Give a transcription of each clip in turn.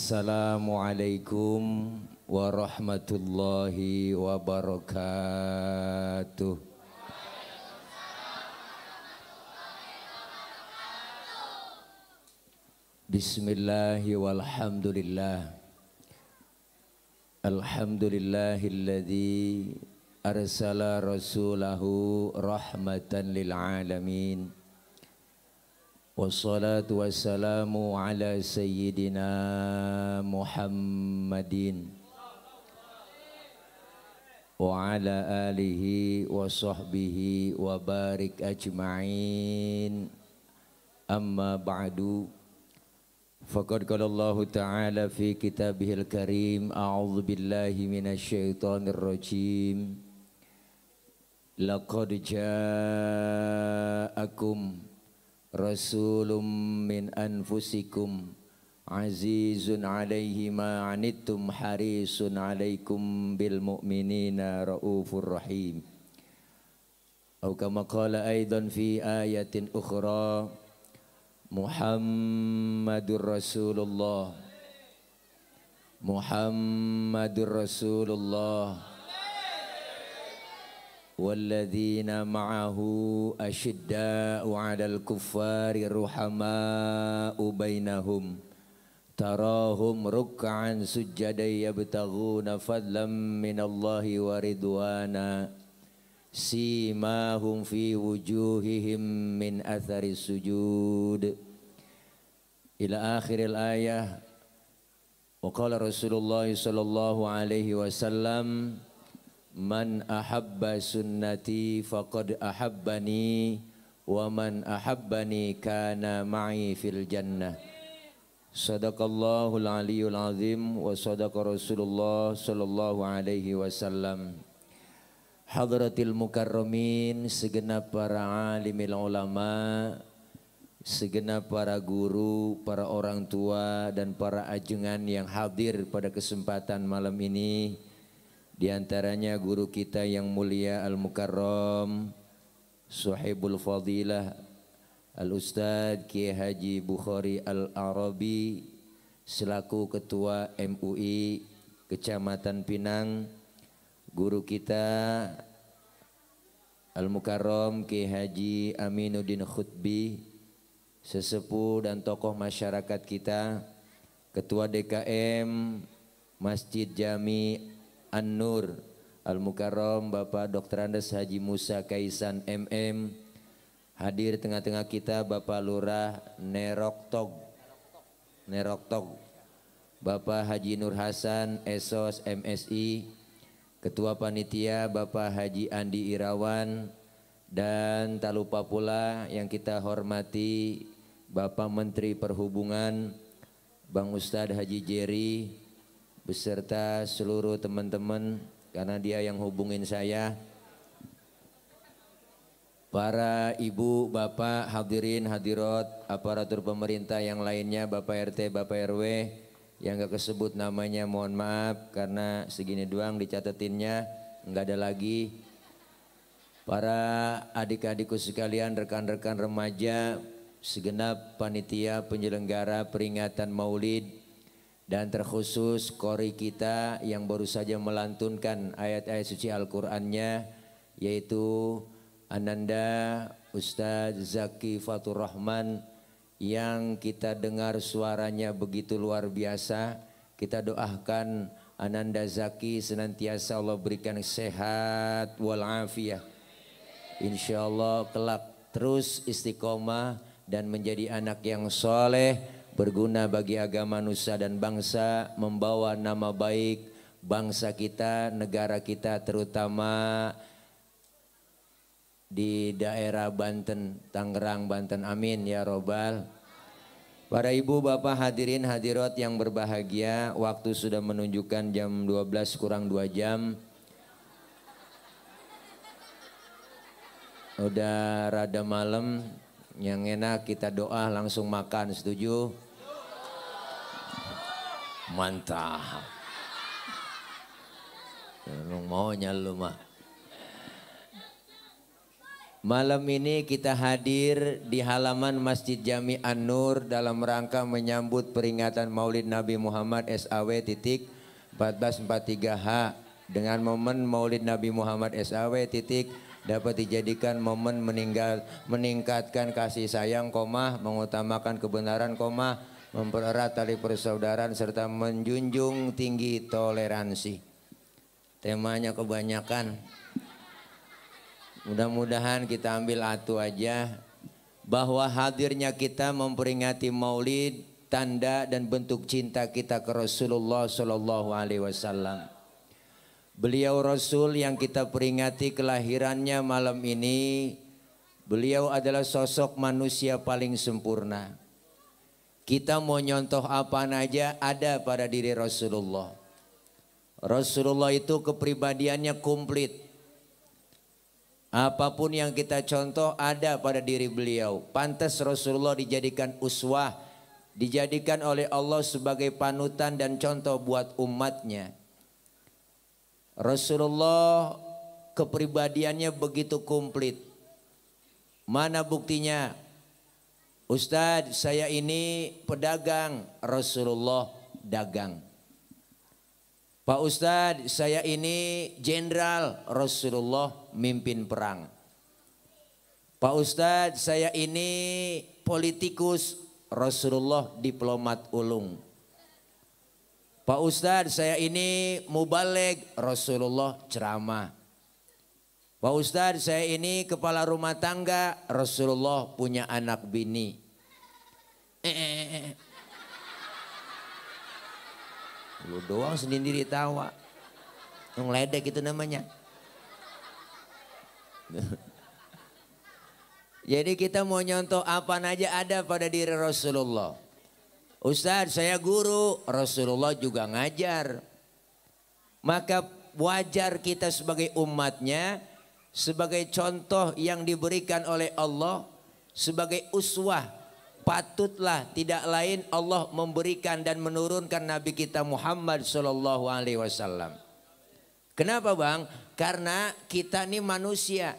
Assalamualaikum warahmatullahi wabarakatuh. Bismillahi walhamdulillah. Alhamdulillahilladzi arsala rasulahu rahmatan lil alamin. Wassalatu wassalamu ala sayyidina Muhammadin wa ala alihi wa sahbihi wa barik ajma'in. Amma ba'du. Faqad qala Allah Ta'ala fi kitabihil karim, a'udzu billahi minasy syaithanir rajim. Laqad ja'akum Rasulun min anfusikum azizun alaihi ma anittum harisun alaikum bil mu'minina raufur rahim. Atau kama qala aidan fi ayatin ukhra, Muhammadur Rasulullah, Muhammadur Rasulullah walladzina ma'ahu asyidda'u 'alal kuffari ruhama'u bainahum tarahum ruk'an sujjadan yabtaghuna fadlan minallahi wa ridwana simahum fi wujuhihim min athari sujud ila akhiril ayah. Wa qala Rasulullah sallallahu alaihi wasallam, man ahabba sunnati faqad ahabbani wa man ahabbani kana ma'i fil jannah. Sadaqallahul aliyyul azim wa sadaqa Rasulullah sallallahu alaihi wasallam. Hadratil mukarramin, segenap para alimil ulama, segenap para guru, para orang tua dan para ajengan yang hadir pada kesempatan malam ini. Di antaranya guru kita yang mulia Al-Mukarram Suhaibul Fadilah Al-Ustadz Kiai Haji Bukhari Al-Arabi selaku Ketua MUI Kecamatan Pinang, guru kita Al-Mukarram Kiai Haji Aminuddin Khutbi, sesepuh dan tokoh masyarakat kita, Ketua DKM Masjid Jami An-Nur Al-Mukarram Bapak Dr. Andes Haji Musa Kaisan MM, hadir tengah-tengah kita Bapak Lurah Neroktog, Bapak Haji Nur Hasan Esos MSI, Ketua Panitia Bapak Haji Andi Irawan, dan tak lupa pula yang kita hormati Bapak Menteri Perhubungan Bang Ustadz Haji Jerry beserta seluruh teman-teman, karena dia yang hubungin saya, para ibu, bapak, hadirin, hadirat, aparatur pemerintah yang lainnya, Bapak RT, Bapak RW, yang gak kesebut namanya mohon maaf karena segini doang dicatetinnya, nggak ada lagi. Para adik-adikku sekalian, rekan-rekan remaja, segenap panitia penyelenggara peringatan Maulid, dan terkhusus qori kita yang baru saja melantunkan ayat-ayat suci Al-Qur'annya, yaitu Ananda Ustadz Zaki Fatur Rahman, yang kita dengar suaranya begitu luar biasa. Kita doakan Ananda Zaki senantiasa Allah berikan sehat walafiat, insyaallah kelak terus istiqomah dan menjadi anak yang soleh, berguna bagi agama, nusa dan bangsa, membawa nama baik bangsa kita, negara kita, terutama di daerah Banten, Tangerang, Banten. Amin ya robbal. Para ibu, bapak, hadirin, hadirat yang berbahagia, waktu sudah menunjukkan jam 12 kurang 2 jam. Udah rada malam, yang enak kita doa langsung makan, setuju? Mantap. Lu maunya lu mah. Malam ini kita hadir di halaman Masjid Jami An-Nur dalam rangka menyambut peringatan Maulid Nabi Muhammad SAW titik 1443H. Dengan momen Maulid Nabi Muhammad SAW titik dapat dijadikan momen meningkatkan kasih sayang, mengutamakan kebenaran, mempererat tali persaudaraan serta menjunjung tinggi toleransi. Temanya kebanyakan. Mudah-mudahan kita ambil atu aja bahwa hadirnya kita memperingati Maulid tanda dan bentuk cinta kita ke Rasulullah Shallallahu Alaihi Wasallam. Beliau Rasul yang kita peringati kelahirannya malam ini. Beliau adalah sosok manusia paling sempurna. Kita mau nyontoh apa aja ada pada diri Rasulullah. Rasulullah itu kepribadiannya komplit. Apapun yang kita contoh ada pada diri beliau. Pantas Rasulullah dijadikan uswah, dijadikan oleh Allah sebagai panutan dan contoh buat umatnya. Rasulullah kepribadiannya begitu komplit. Mana buktinya? Ustadz, saya ini pedagang, Rasulullah dagang. Pak Ustadz, saya ini jenderal, Rasulullah mimpin perang. Pak Ustadz, saya ini politikus, Rasulullah diplomat ulung. Pak Ustadz, saya ini mubalig, Rasulullah ceramah. Pak Ustadz, saya ini kepala rumah tangga, Rasulullah punya anak bini. Lu doang sendiri tawa. Ngeledek itu namanya. Jadi kita mau nyontoh apa aja ada pada diri Rasulullah. Ustadz, saya guru, Rasulullah juga ngajar. Maka wajar kita sebagai umatnya, sebagai contoh yang diberikan oleh Allah, sebagai uswah. Patutlah tidak lain Allah memberikan dan menurunkan Nabi kita Muhammad Sallallahu Alaihi Wasallam. Kenapa bang? Karena kita ini manusia.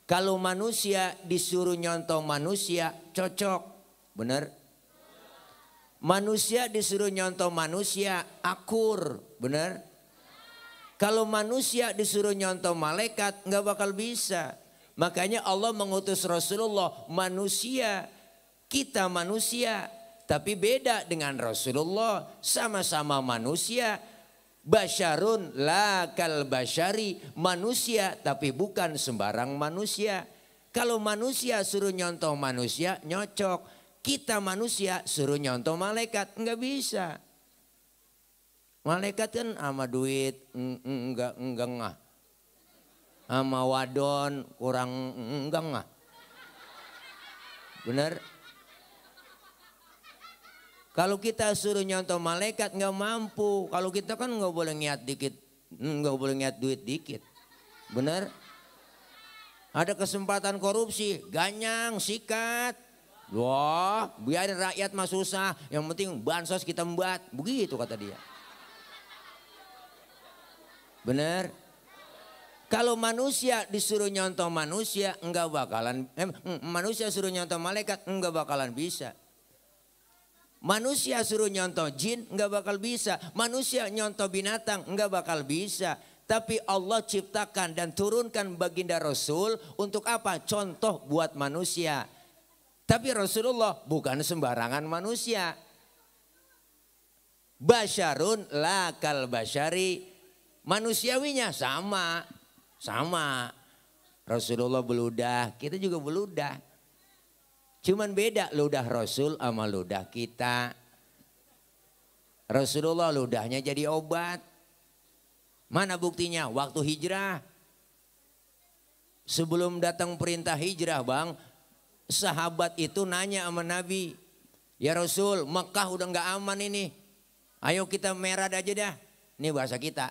Kalau manusia disuruh nyontoh manusia cocok, benar? Manusia disuruh nyontoh manusia akur, benar? Kalau manusia disuruh nyontoh malaikat nggak bakal bisa. Makanya Allah mengutus Rasulullah manusia. Kita manusia, tapi beda dengan Rasulullah. Sama-sama manusia. Basyarun la kal basyari. Manusia tapi bukan sembarang manusia. Kalau manusia suruh nyontoh manusia nyocok. Kita manusia suruh nyontoh malaikat enggak bisa. Malaikat kan sama duit enggak ngah. Sama wadon kurang enggak ngah. Benar? Kalau kita suruh nyontoh malaikat nggak mampu. Kalau kita kan nggak boleh niat dikit, nggak boleh niat duit dikit, benar? Ada kesempatan korupsi, ganyang, sikat. Wah, biarin rakyat mah susah. Yang penting bansos kita membuat, begitu kata dia. Benar? Kalau manusia disuruh nyontoh manusia nggak bakalan. Manusia suruh nyontoh malaikat nggak bakalan bisa. Manusia suruh nyontoh jin nggak bakal bisa. Manusia nyontoh binatang nggak bakal bisa. Tapi Allah ciptakan dan turunkan baginda Rasul untuk apa? Contoh buat manusia. Tapi Rasulullah bukan sembarangan manusia. Basyarun la kal basyari. Manusiawinya sama. Sama. Rasulullah beludah, kita juga beludah. Cuman beda ludah Rasul sama ludah kita. Rasulullah ludahnya jadi obat. Mana buktinya? Waktu hijrah. Sebelum datang perintah hijrah bang. Sahabat itu nanya sama Nabi. Ya Rasul, Mekah udah gak aman ini. Ayo kita merah aja dah. Ini bahasa kita.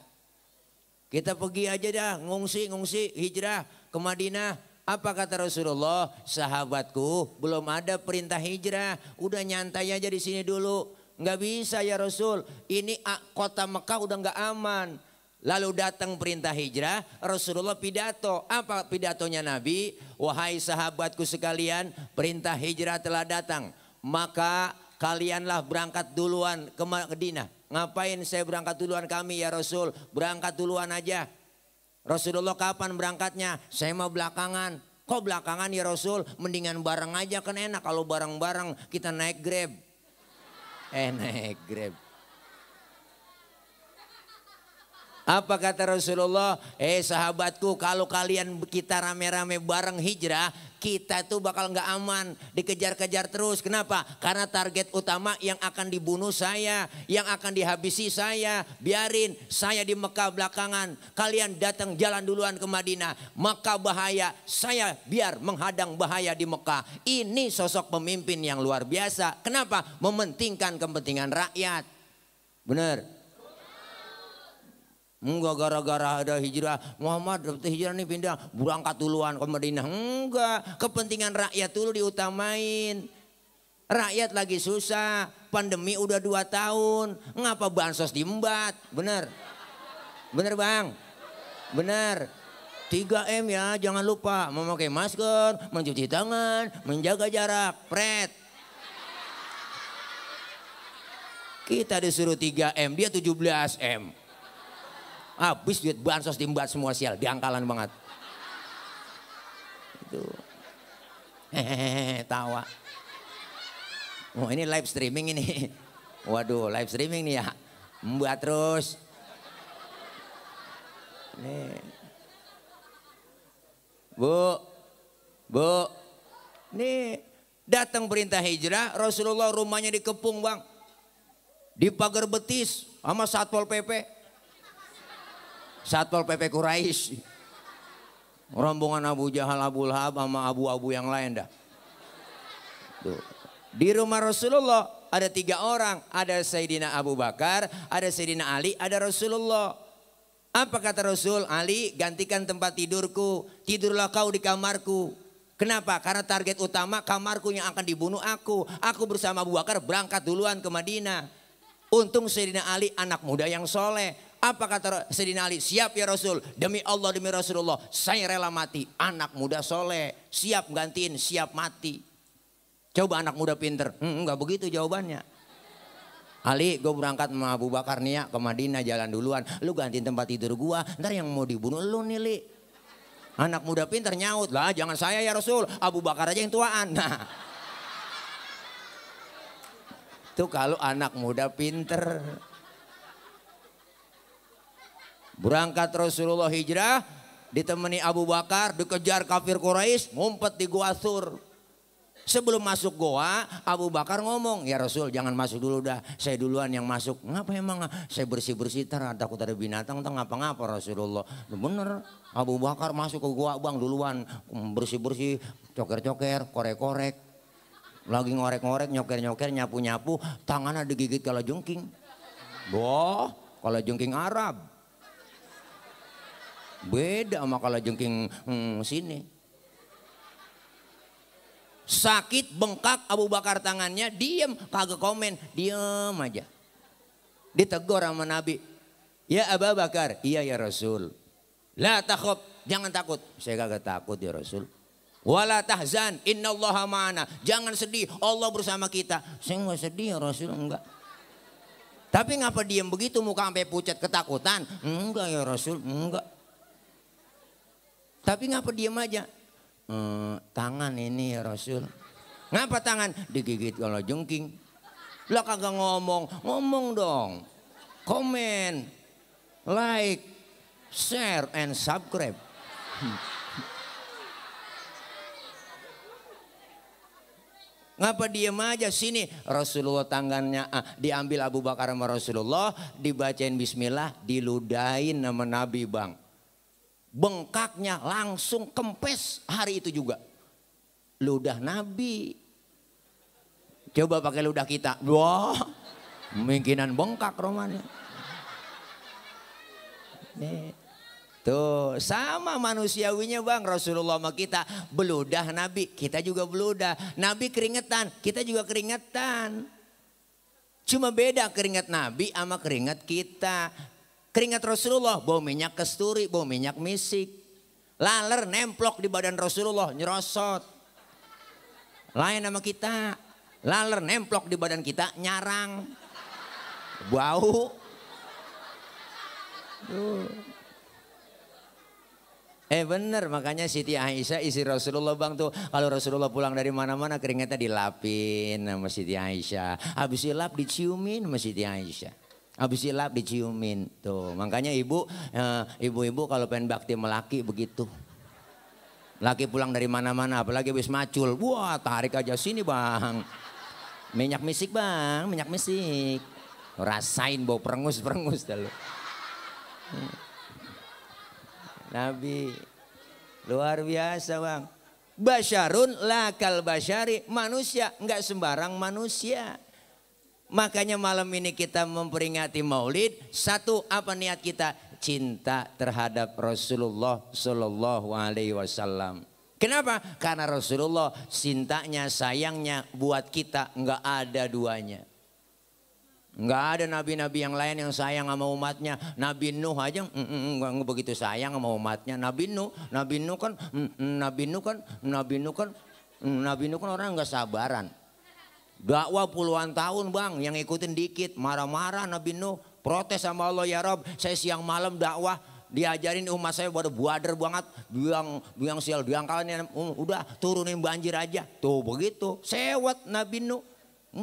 Kita pergi aja dah, ngungsi hijrah ke Madinah. Apa kata Rasulullah? Sahabatku belum ada perintah hijrah. Udah nyantai aja di sini dulu. Nggak bisa ya Rasul. Ini kota Mekah udah nggak aman. Lalu datang perintah hijrah, Rasulullah pidato. Apa pidatonya Nabi? Wahai sahabatku sekalian, perintah hijrah telah datang. Maka kalianlah berangkat duluan ke Madinah. Ngapain saya berangkat duluan kami ya Rasul? Berangkat duluan aja. Rasulullah kapan berangkatnya? Saya mau belakangan. Kok belakangan ya Rasul? Mendingan bareng aja kan enak. Kalau bareng-bareng kita naik Grab. Naik Grab. Apa kata Rasulullah? Sahabatku, kalau kalian kita rame-rame bareng hijrah, kita tuh bakal nggak aman, dikejar-kejar terus. Kenapa? Karena target utama yang akan dibunuh saya, yang akan dihabisi saya. Biarin saya di Mekah belakangan, kalian datang jalan duluan ke Madinah. Mekah bahaya, saya biar menghadang bahaya di Mekah. Ini sosok pemimpin yang luar biasa. Kenapa? Mementingkan kepentingan rakyat. Benar. Enggak gara-gara ada hijrah, Muhammad hijrah nih pindah, berangkat duluan ke Madinah. Enggak, kepentingan rakyat dulu diutamain. Rakyat lagi susah, pandemi udah 2 tahun, ngapa bansos diembat? Bener, bener bang, bener. 3M ya, jangan lupa memakai masker, mencuci tangan, menjaga jarak, pret. Kita disuruh 3M, dia 17M. Habis duit bansos diembat semua sial, diangkalan banget. Itu. Tawa. Oh ini live streaming ini. Waduh live streaming nih ya. Membuat terus. Nih. Bu. Nih datang perintah hijrah, Rasulullah rumahnya dikepung bang. Di pagar betis sama Satpol PP. Satpol PP Quraisy, rombongan Abu Jahal, Abu Lahab sama abu-abu yang lain dah. Tuh. Di rumah Rasulullah ada 3 orang, ada Sayyidina Abu Bakar, ada Sayyidina Ali, ada Rasulullah. Apa kata Rasul? Ali, gantikan tempat tidurku, tidurlah kau di kamarku. Kenapa? Karena target utama kamarku yang akan dibunuh aku. Aku bersama Abu Bakar berangkat duluan ke Madinah. Untung Sayyidina Ali anak muda yang soleh. Apa kata Sayyidina Ali? Siap ya Rasul, demi Allah demi Rasulullah saya rela mati. Anak muda soleh, siap gantiin, siap mati. Coba anak muda pinter, enggak begitu jawabannya. Ali, gue berangkat sama Abu Bakar nih ya ke Madinah, jalan duluan. Lu gantiin tempat tidur gua, ntar yang mau dibunuh lu nih Li. Anak muda pinter nyaut, lah jangan saya ya Rasul, Abu Bakar aja yang tuaan. Nah. Itu kalau anak muda pinter. Berangkat Rasulullah hijrah, ditemani Abu Bakar, dikejar kafir Quraisy, ngumpet di Gua Tsur. Sebelum masuk goa, Abu Bakar ngomong, ya Rasul jangan masuk dulu dah, saya duluan yang masuk. Ngapa emang? Saya bersih-bersih, takut ada binatang, ngapa-ngapa Rasulullah. Bener, Abu Bakar masuk ke goa bang duluan, bersih-bersih, coker-coker, korek-korek. Lagi ngorek-ngorek, nyoker-nyoker, nyapu-nyapu, tangannya digigit kalajengking. Boh, kalajengking Arab. Beda sama kalajengking sini. Sakit bengkak Abu Bakar tangannya, diem kagak komen, diem aja. Ditegur sama Nabi. Ya Abu Bakar, iya ya Rasul. La takhaf, jangan takut. Saya kagak takut ya Rasul. Wala tahzan, innallaha ma'ana. Jangan sedih, Allah bersama kita. Saya enggak sedih ya Rasul, enggak. Tapi ngapa diem begitu muka sampai pucat ketakutan? Enggak ya Rasul, enggak. Tapi ngapa diem aja? Tangan ini ya Rasul. Ngapa tangan? Digigit kalau jengking. Lah kagak ngomong. Ngomong dong. Komen. Like. Share and subscribe. Ngapa diem aja? Sini Rasulullah tangannya diambil Abu Bakar sama Rasulullah, dibacain bismillah, diludahin sama Nabi bang. Bengkaknya langsung kempes hari itu juga. Ludah Nabi. Coba pakai ludah kita. Wah, mungkinan bengkak romannya. Nih. Tuh sama manusiawinya bang, Rasulullah sama kita beludah Nabi, kita juga beludah. Nabi keringetan, kita juga keringetan. Cuma beda keringat Nabi sama keringat kita. Keringat Rasulullah bau minyak kasturi, bau minyak misik. Laler nemplok di badan Rasulullah nyerosot. Lain sama kita. Laler nemplok di badan kita nyarang. Bau. Bener, makanya Siti Aisyah istri Rasulullah bang tuh, kalau Rasulullah pulang dari mana-mana keringetnya dilapin sama Siti Aisyah. Habis dilap diciumin sama Siti Aisyah. Habis dilap diciumin tuh. Makanya ibu-ibu kalau pengen bakti melaki begitu. Laki pulang dari mana-mana apalagi habis macul, wah tarik aja sini bang. Minyak misik bang, minyak misik. Rasain bau perengus-perengus dah lu. Nabi luar biasa bang. Basyarun lakal basyari, manusia nggak sembarang manusia. Makanya malam ini kita memperingati Maulid. Satu, apa niat kita? Cinta terhadap Rasulullah Sallallahu Alaihi Wasallam. Kenapa? Karena Rasulullah cintanya sayangnya buat kita nggak ada duanya. Nggak ada nabi-nabi yang lain yang sayang sama umatnya. Nabi Nuh aja nggak begitu sayang sama umatnya. Nabi Nuh kan orang nggak sabaran. Dakwah puluhan tahun bang, yang ikutin dikit, marah-marah Nabi Nuh, protes sama Allah, ya Rob, saya siang malam dakwah, diajarin umat saya pada buader banget, biang sial diangkalnya, udah turunin banjir aja, tuh begitu, sewot Nabi Nuh.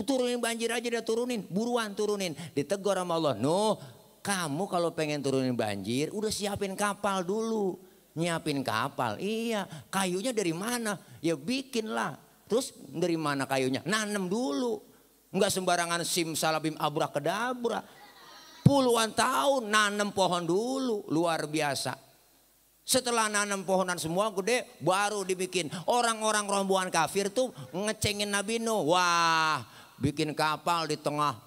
Turunin banjir aja dia turunin, buruan turunin. Ditegur sama Allah, Nuh kamu kalau pengen turunin banjir udah siapin kapal dulu. Nyiapin kapal, iya kayunya dari mana? Ya bikin lah. Terus dari mana kayunya? Nanem dulu. Enggak sembarangan simsalabim abrakadabra. Puluhan tahun nanem pohon dulu, luar biasa. Setelah nanam pohonan semua gede baru dibikin. Orang-orang rombongan kafir tuh ngecengin Nabi Nuh. Wah, bikin kapal di tengah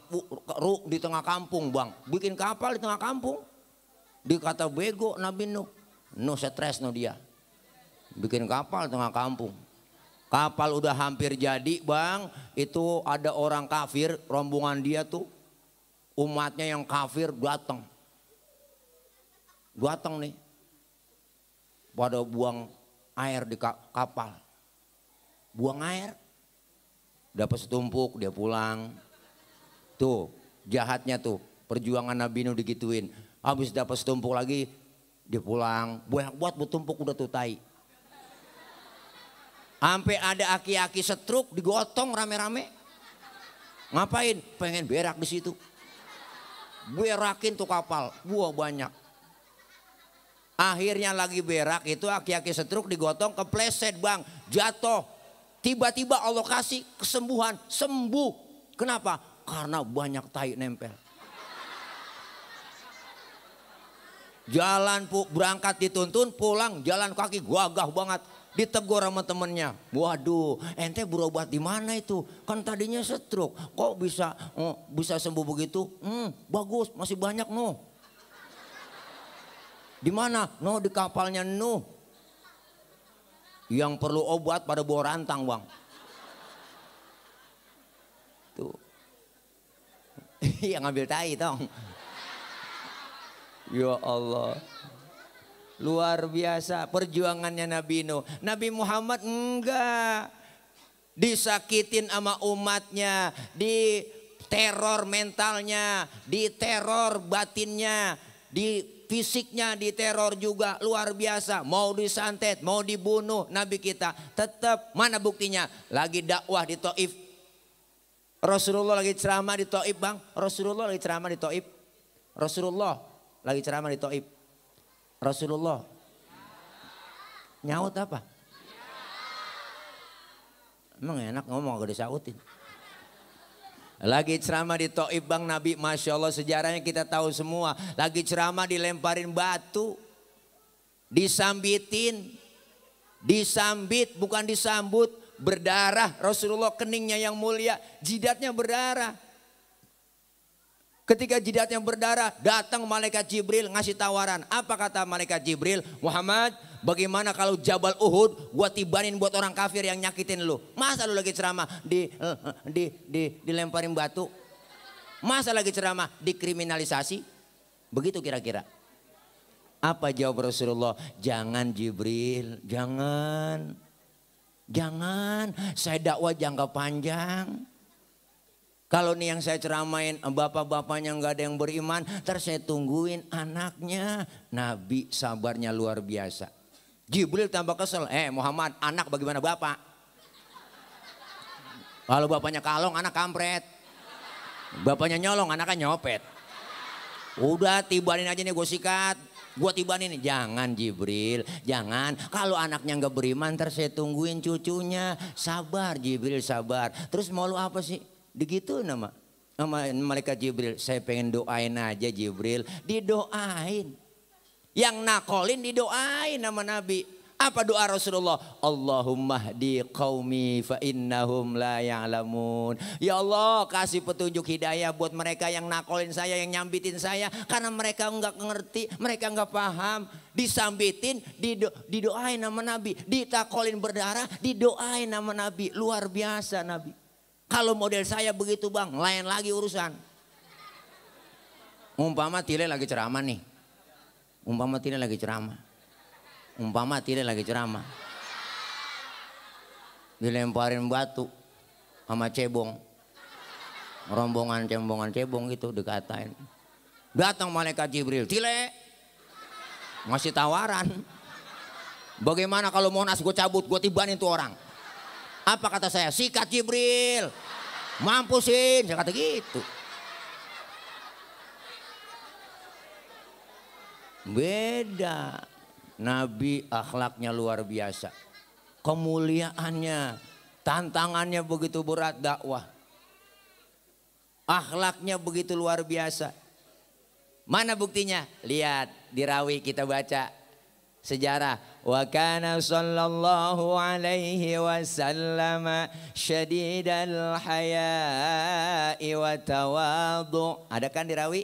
kampung bang. Bikin kapal di tengah kampung. Dikata bego Nabi Nuh. Nuh stres no dia. Bikin kapal di tengah kampung. Kapal udah hampir jadi bang. Itu ada orang kafir rombongan dia tuh. Umatnya yang kafir datang. Datang nih. Pada buang air di kapal. Buang air. Dapat setumpuk dia pulang. Tuh jahatnya tuh. Perjuangan Nabi Nuh digituin. Habis dapat setumpuk lagi dia pulang. Banyak buat bertumpuk udah tuh tai. Sampai ada aki-aki setruk digotong rame-rame. Ngapain? Pengen berak di situ. Berakin tuh kapal. Wah banyak. Akhirnya lagi berak itu aki-aki setruk digotong kepleset bang. Jatuh. Tiba-tiba Allah kasih kesembuhan. Sembuh. Kenapa? Karena banyak tai nempel. Jalan berangkat dituntun pulang jalan kaki gagah banget. Ditegur sama temennya. Waduh ente berobat di mana itu? Kan tadinya setruk. Kok bisa sembuh begitu? Bagus masih banyak no. Di mana? No di kapalnya Nuh. Yang perlu obat pada bawa rantang bang. Tuh. Yang ngambil tai tong. Ya Allah. Luar biasa perjuangannya Nabi Nuh. Nabi Muhammad enggak. Disakitin sama umatnya. Diteror mentalnya. Diteror batinnya. Di fisiknya diteror juga luar biasa. Mau disantet, mau dibunuh Nabi kita. Tetap mana buktinya? Lagi dakwah di Taif. Rasulullah lagi ceramah di Taif bang. Rasulullah lagi ceramah di Taif. Rasulullah lagi ceramah di Taif. Rasulullah nyaut apa? Emang enak ngomong gak disautin. Lagi ceramah di Taif bang Nabi, Masya Allah sejarahnya kita tahu semua. Lagi ceramah dilemparin batu. Disambitin. Disambit bukan disambut. Berdarah Rasulullah keningnya yang mulia. Jidatnya berdarah. Ketika jidatnya berdarah datang malaikat Jibril ngasih tawaran. Apa kata malaikat Jibril? Muhammad bagaimana kalau Jabal Uhud gua tibanin buat orang kafir yang nyakitin lu. Masa lu lagi ceramah dilemparin batu? Masa lagi ceramah dikriminalisasi? Begitu kira-kira. Apa jawab Rasulullah? Jangan Jibril, jangan. Jangan, saya dakwah jangka panjang. Kalau nih yang saya ceramain bapak-bapaknya nggak ada yang beriman, terus saya tungguin anaknya. Nabi sabarnya luar biasa. Jibril tambah kesel, Muhammad, anak bagaimana bapak? Kalau bapaknya kalong, anak kampret. Bapaknya nyolong, anaknya nyopet. Udah tibanin aja nih gue sikat. Gue tibanin nih, jangan Jibril, jangan. Kalau anaknya nggak beriman, ntar saya tungguin cucunya. Sabar Jibril, sabar. Terus mau lu apa sih? Begitu nama malaikat Jibril. Saya pengen doain aja Jibril, didoain. Yang nakolin didoain nama Nabi. Apa doa Rasulullah? Allahumma hdi qaumi fa innahum la ya'lamun. Ya Allah, kasih petunjuk hidayah buat mereka yang nakolin saya, yang nyambitin saya, karena mereka enggak ngerti, mereka enggak paham. Disambitin, didoain nama Nabi, ditakolin berdarah, didoain nama Nabi. Luar biasa Nabi. Kalau model saya begitu Bang, lain lagi urusan. Umpama Tile lagi ceramah nih. Umpama Tile lagi ceramah. Dilemparin batu sama cebong. Rombongan cebong gitu dikatain. Datang malaikat Jibril, Tile. Ngasih tawaran. Bagaimana kalau Monas gue cabut, gue tibanin tuh orang. Apa kata saya? Sikat Jibril. Mampusin, saya kata gitu. Beda. Nabi akhlaknya luar biasa. Kemuliaannya, tantangannya begitu berat dakwah. Akhlaknya begitu luar biasa. Mana buktinya? Lihat di Rawi kita baca sejarah. Wa kana sallallahu alaihi wasallam syadidal haya'i wa tawadhu. Ada kan di Rawi?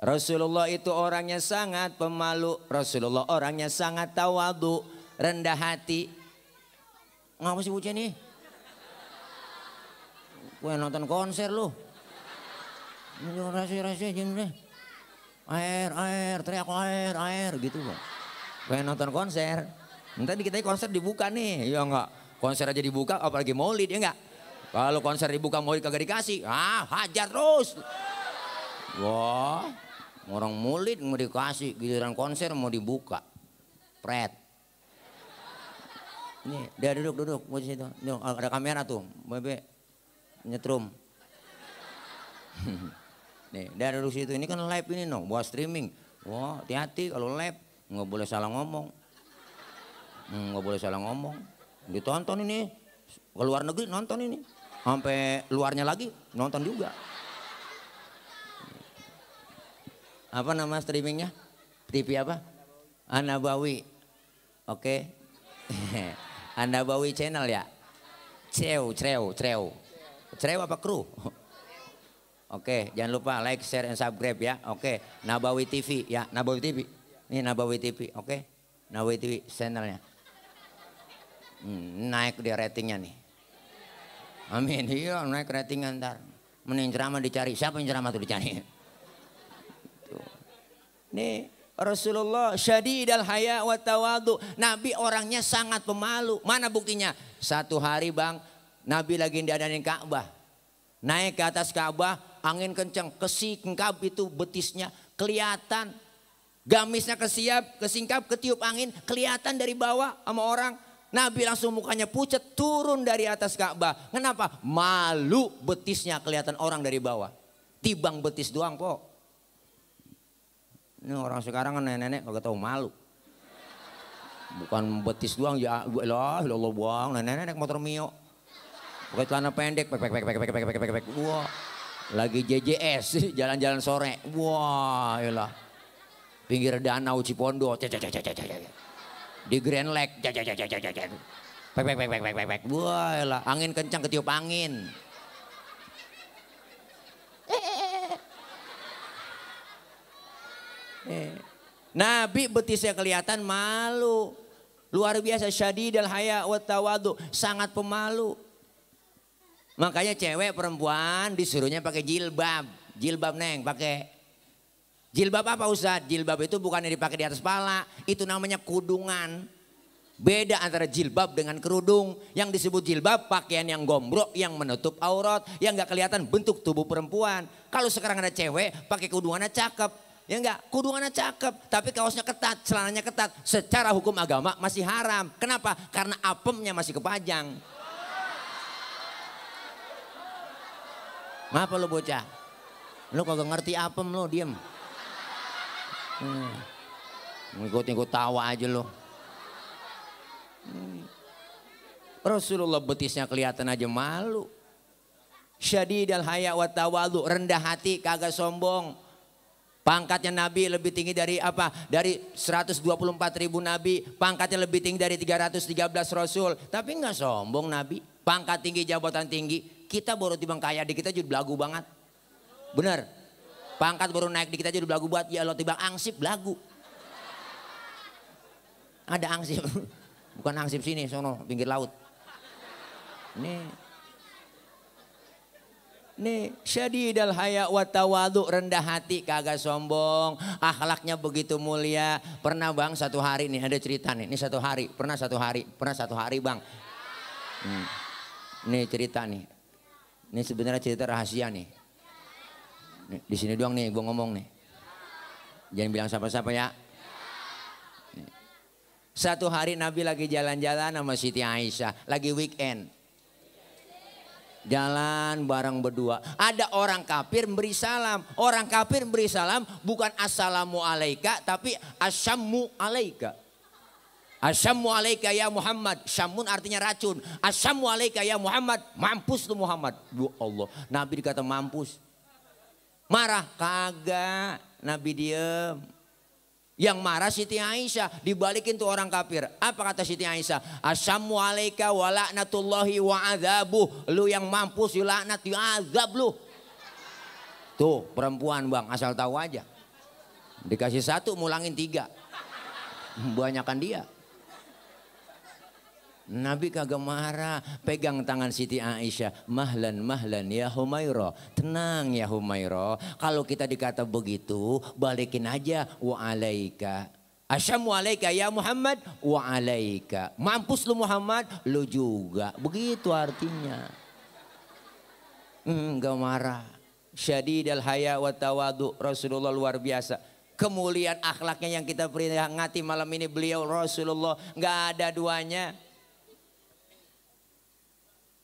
Rasulullah itu orangnya sangat pemalu. Rasulullah orangnya sangat tawadhu, rendah hati. Ngapa sih bocah nih? Gue nonton konser lu. Rahasia jenisnya. Air, teriak air gitu loh. Gue nonton konser. Nanti kita konser dibuka nih. Ya enggak, konser aja dibuka apalagi maulid ya enggak. Kalau konser dibuka maulid kagak dikasih, hajar terus. Wah. Orang maulid mau dikasih, giliran konser mau dibuka. Pret. Nih, dia duduk di situ. Nih, ada kamera tuh, Bebe. Nyetrum. Nih, dia duduk situ. Ini kan live ini no, buat streaming. Wah, hati-hati kalau live nggak boleh salah ngomong. Nggak boleh salah ngomong. Ditonton ini, ke luar negeri nonton ini. Sampai luarnya lagi nonton juga. Apa nama streamingnya? TV apa? An-Nabawi. Oke. An-Nabawi channel ya? Treo apa kru? Oke, jangan lupa like, share, and subscribe ya. Oke, Nabawi TV ya, Nabawi TV. Ini Nabawi TV, oke? Nabawi TV channelnya. Naik dia ratingnya nih. Amin, iya naik ratingnya ntar. Mending ceramah dicari, siapa yang ceramah tuh dicari? Nih Rasulullah syadidal haya wa tawadhu. Nabi orangnya sangat pemalu. Mana buktinya? Satu hari Bang, Nabi lagi diadain Ka'bah. Naik ke atas Ka'bah, angin kencang, kesingkap itu betisnya kelihatan. Gamisnya kesingkap, ketiup angin, kelihatan dari bawah sama orang. Nabi langsung mukanya pucat, turun dari atas Ka'bah. Kenapa? Malu betisnya kelihatan orang dari bawah. Tibang betis doang kok. Ini orang sekarang kan nenek-nenek kagak tahu malu. Bukan betis doang ya Allah buang, nenek-nenek motor Mio. Pakai celana pendek, pek. Wah. Lagi JJS jalan-jalan sore. Wah, elah. Pinggir danau Cipondo. Di Grand Lake. Pek. Wah, elah. Angin kencang ketiup angin. Nabi betisnya kelihatan malu. Luar biasa syadidal haya wa tawadhu, sangat pemalu. Makanya cewek perempuan disuruhnya pakai jilbab. Jilbab neng pakai. Jilbab apa Ustaz? Jilbab itu bukan yang dipakai di atas kepala, itu namanya kudungan. Beda antara jilbab dengan kerudung. Yang disebut jilbab pakaian yang gombrok, yang menutup aurat, yang nggak kelihatan bentuk tubuh perempuan. Kalau sekarang ada cewek pakai kudungannya cakep, ya enggak? Kudungannya cakep, tapi kaosnya ketat, celananya ketat. Secara hukum agama masih haram. Kenapa? Karena apemnya masih kepajang. Ngapa lo bocah? Lo kagak ngerti apem lo, diem. Ngikut-ngikut tawa aja lo. Rasulullah betisnya kelihatan aja malu. Syadidal haya wa tawadhu, rendah hati kagak sombong. Pangkatnya Nabi lebih tinggi dari apa? Dari 124.000 Nabi. Pangkatnya lebih tinggi dari 313 Rasul. Tapi nggak sombong Nabi. Pangkat tinggi, jabatan tinggi. Kita baru timbang kaya di kita jadi belagu banget. Bener. Pangkat baru naik di kita jadi belagu buat. Ya Allah timbang angsip belagu. Ada angsip. Bukan angsip sini, sono pinggir laut. Nih syadidal haya wa tawadhu, rendah hati kagak sombong, akhlaknya begitu mulia. Pernah Bang satu hari nih ada cerita nih, ini pernah satu hari Bang. Nih cerita nih. Ini sebenarnya cerita rahasia nih. Di sini doang nih gua ngomong nih. Jangan bilang siapa-siapa ya. Satu hari Nabi lagi jalan-jalan sama Siti Aisyah, lagi weekend. Jalan bareng berdua. Ada orang kafir beri salam. Orang kafir beri salam bukan assalamu alaika tapi asyammu alaika. Asyammu alaika ya Muhammad. Syamun artinya racun. Asyammu alaika ya Muhammad. Mampus lu Muhammad. Ya Allah. Nabi dikata mampus. Marah? Kagak. Nabi diem. Yang marah Siti Aisyah, dibalikin tuh orang kafir. Apa kata Siti Aisyah? Asyammu alaika wa la'natullahi wa adzabuh. Lu yang mampus, you laknat, you azab lu. Tuh perempuan Bang, asal tahu aja. Dikasih satu, mulangin 3. Banyakan dia. Nabi kagak marah, pegang tangan Siti Aisyah, mahlan mahlan ya Humairah, tenang ya Humairah. Kalau kita dikata begitu, balikin aja wa alaika. Asyammu alaika ya Muhammad wa alaika. Mampus lu Muhammad, lu juga. Begitu artinya. Enggak marah. Syadidal haya wa tawadhu, Rasulullah luar biasa. Kemuliaan akhlaknya yang kita peringati malam ini beliau Rasulullah, enggak ada duanya.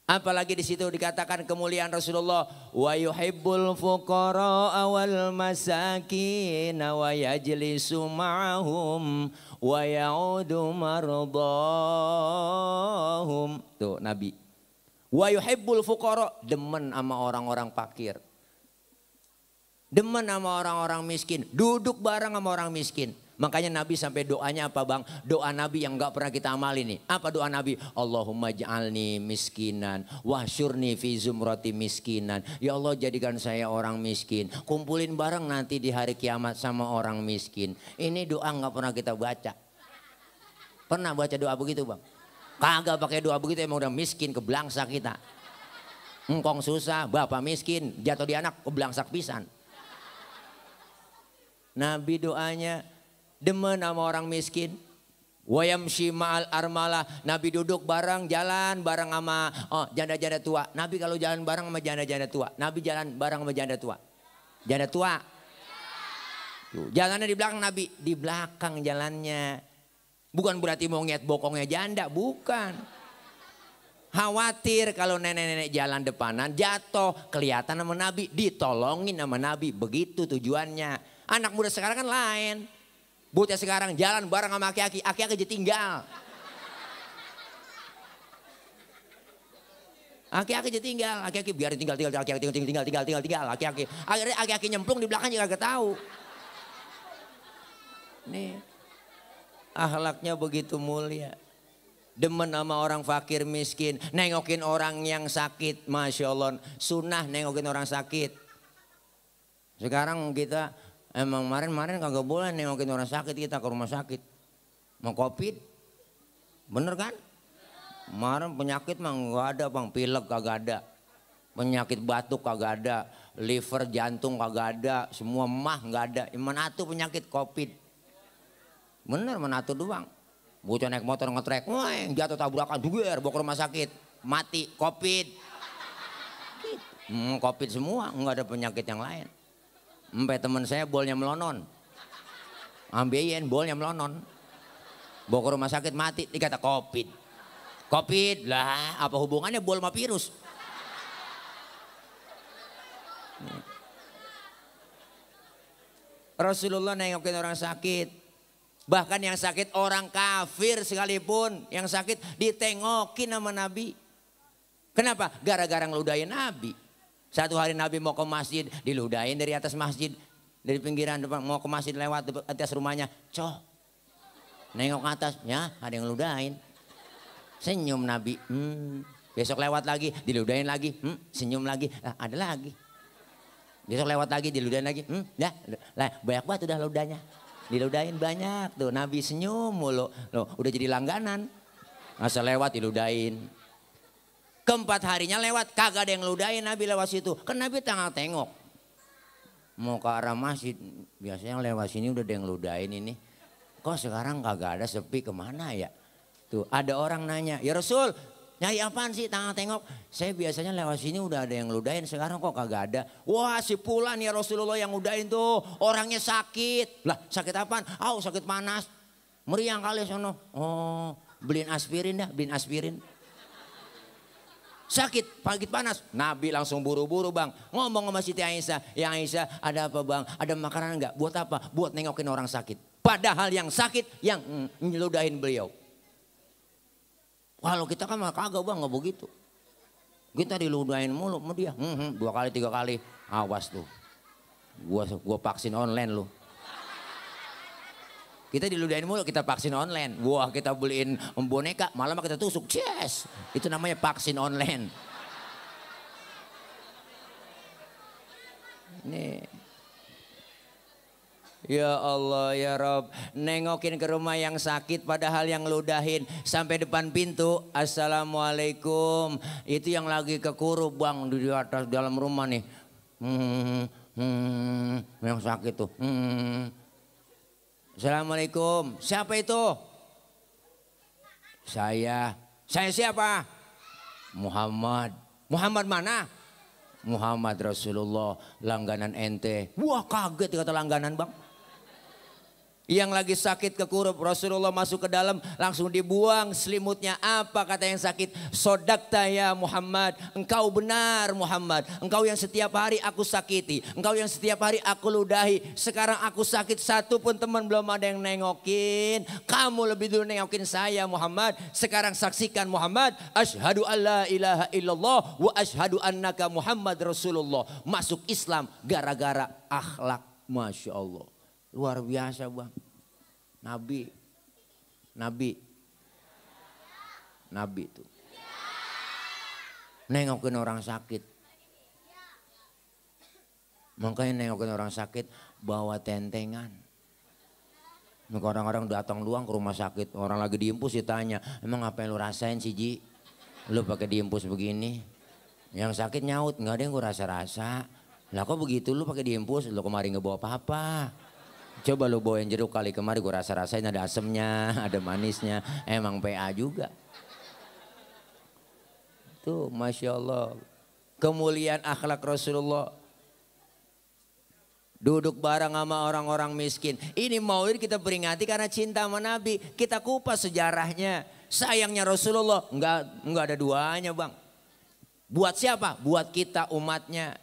Apalagi di situ dikatakan kemuliaan Rasulullah, wa yuhibbul fuqara wal masakin wa yajlisu ma'hum wa ya'udu mardahum. Tuh Nabi. Wa yuhibbul fuqara, demen sama orang-orang fakir. Demen sama orang-orang miskin, duduk bareng sama orang miskin. Makanya Nabi sampai doanya apa Bang? Doa Nabi yang gak pernah kita amali nih. Apa doa Nabi? Allahumma ja'alni miskinan wahsyurni fi zumrati miskinan. Ya Allah jadikan saya orang miskin. Kumpulin bareng nanti di hari kiamat sama orang miskin. Ini doa gak pernah kita baca. Pernah baca doa begitu Bang? Kagak pakai doa begitu, emang udah miskin keblangsak kita. Engkong susah, bapak miskin, jatuh di anak keblangsak pisan. Nabi doanya demen sama orang miskin. Wayamshi ma'al armalah. Nabi duduk bareng, jalan bareng sama janda-janda tua. Nabi kalau jalan bareng sama janda-janda tua. Nabi jalan bareng sama janda tua. Janda tua. Tuh, jalannya di belakang Nabi. Di belakang jalannya. Bukan berarti mau ngeliat bokongnya janda. Bukan. Khawatir kalau nenek-nenek jalan depanan jatuh. Kelihatan sama Nabi. Ditolongin sama Nabi. Begitu tujuannya. Anak muda sekarang kan lain. Bocah sekarang jalan bareng sama aki-aki, aki-aki aja tinggal. Aki-aki aja tinggal, aki-aki biarin tinggal, aki-aki tinggal, aki-aki. Akhirnya aki-aki nyemplung di belakang juga gak tahu. Nih, akhlaknya begitu mulia. Demen sama orang fakir miskin, nengokin orang yang sakit, Masya Allah. Sunnah nengokin orang sakit. Sekarang kita emang kemarin kagak boleh nengokin orang sakit, kita ke rumah sakit. Mau covid, bener kan? Kemarin penyakit mah nggak ada Bang, pilek kagak ada. Penyakit batuk kagak ada, liver, jantung kagak ada, semua mah nggak ada. Menatu penyakit COVID. Bener menatu doang. Bocah naik motor ngetrek, wah jatuh tabrakan, duger, bawa ke rumah sakit, mati COVID. COVID semua, nggak ada penyakit yang lain. Sampai teman saya bolnya melonon, ambilin bolnya melonon, bawa ke rumah sakit mati, dikata COVID. COVID lah, apa hubungannya bol sama virus? Rasulullah nengokin orang sakit. Bahkan yang sakit orang kafir sekalipun, yang sakit ditengokin sama Nabi. Kenapa? Gara-gara ngeludahin Nabi. Satu hari Nabi mau ke masjid, diludahin dari atas masjid. Dari pinggiran depan mau ke masjid lewat atas rumahnya. Coh, nengok atas, ya ada yang ngeludahin. Senyum Nabi. Besok lewat lagi, diludahin lagi. Senyum lagi, ada lagi. Besok lewat lagi, diludahin lagi. Ya, banyak banget udah ludahnya. Diludahin banyak tuh, Nabi senyum mulu. Loh, udah jadi langganan. Masa lewat diludahin. Keempat harinya lewat, kagak ada yang ngeludahin Nabi lewat situ. Kan Nabi tengok. Mau ke arah masjid, biasanya lewat sini udah ada yang ngeludahin ini. Kok sekarang kagak ada, sepi, kemana ya? Tuh ada orang nanya, ya Rasul nyari apaan sih tengok? Saya biasanya lewat sini udah ada yang ngeludahin, sekarang kok kagak ada. Wah si Fulan ya Rasulullah yang ngeludahin tuh, orangnya sakit. Lah sakit apaan? Sakit panas. Meriang kali sono. Oh beliin aspirin dah, beliin aspirin. Sakit, pagi panas. Nabi langsung buru-buru bang. Ngomong sama Siti Aisyah. Ya Aisyah ada apa bang? Ada makanan enggak? Buat apa? Buat nengokin orang sakit. Padahal yang sakit yang nyeludahin beliau. Kalau kita kan kagak bang, nggak begitu. Kita diludahin mulu sama dia. 2 kali 3 kali. Awas tuh. Gua vaksin online lu. Kita diludahin mulu, kita vaksin online. Wah kita beliin boneka, malam kita tusuk. Yes, itu namanya vaksin online. Nih. Ya Allah ya Rob, nengokin ke rumah yang sakit padahal yang ngeludahin. Sampai depan pintu, Assalamualaikum. Itu yang lagi kekurup bang di atas dalam rumah nih. Yang sakit tuh. Assalamualaikum, siapa itu? Saya siapa? Muhammad. Muhammad mana? Muhammad Rasulullah, langganan ente. Wah kaget kata langganan bang. Yang lagi sakit kekurup, Rasulullah masuk ke dalam, langsung dibuang selimutnya. Apa kata yang sakit? Sodakta ya Muhammad, engkau benar Muhammad. Engkau yang setiap hari aku sakiti, engkau yang setiap hari aku ludahi. Sekarang aku sakit, satu pun teman belum ada yang nengokin. Kamu lebih dulu nengokin saya Muhammad. Sekarang saksikan Muhammad, asyhadu alla ilaha illallah wa asyhadu annaka Muhammad Rasulullah. Masuk Islam gara-gara akhlak. Masya Allah. Luar biasa bang. Nabi itu nengokin orang sakit. Makanya nengokin orang sakit bawa tentengan. Orang-orang datang doang ke rumah sakit, orang lagi diimpus ditanya, emang apa yang lu rasain sih Ji? Lu pakai diimpus begini. Yang sakit nyaut, nggak ada yang gue rasa-rasa. Lah kok begitu lu pakai diimpus, lu kemarin nggak bawa apa-apa. Coba lu bawain jeruk kali, kemarin gue rasa-rasain ada asemnya, ada manisnya. Emang PA juga. Tuh Masya Allah. Kemuliaan akhlak Rasulullah. Duduk bareng sama orang-orang miskin. Ini Maulid kita peringati karena cinta sama Nabi. Kita kupas sejarahnya. Sayangnya Rasulullah enggak ada duanya bang. Buat siapa? Buat kita umatnya.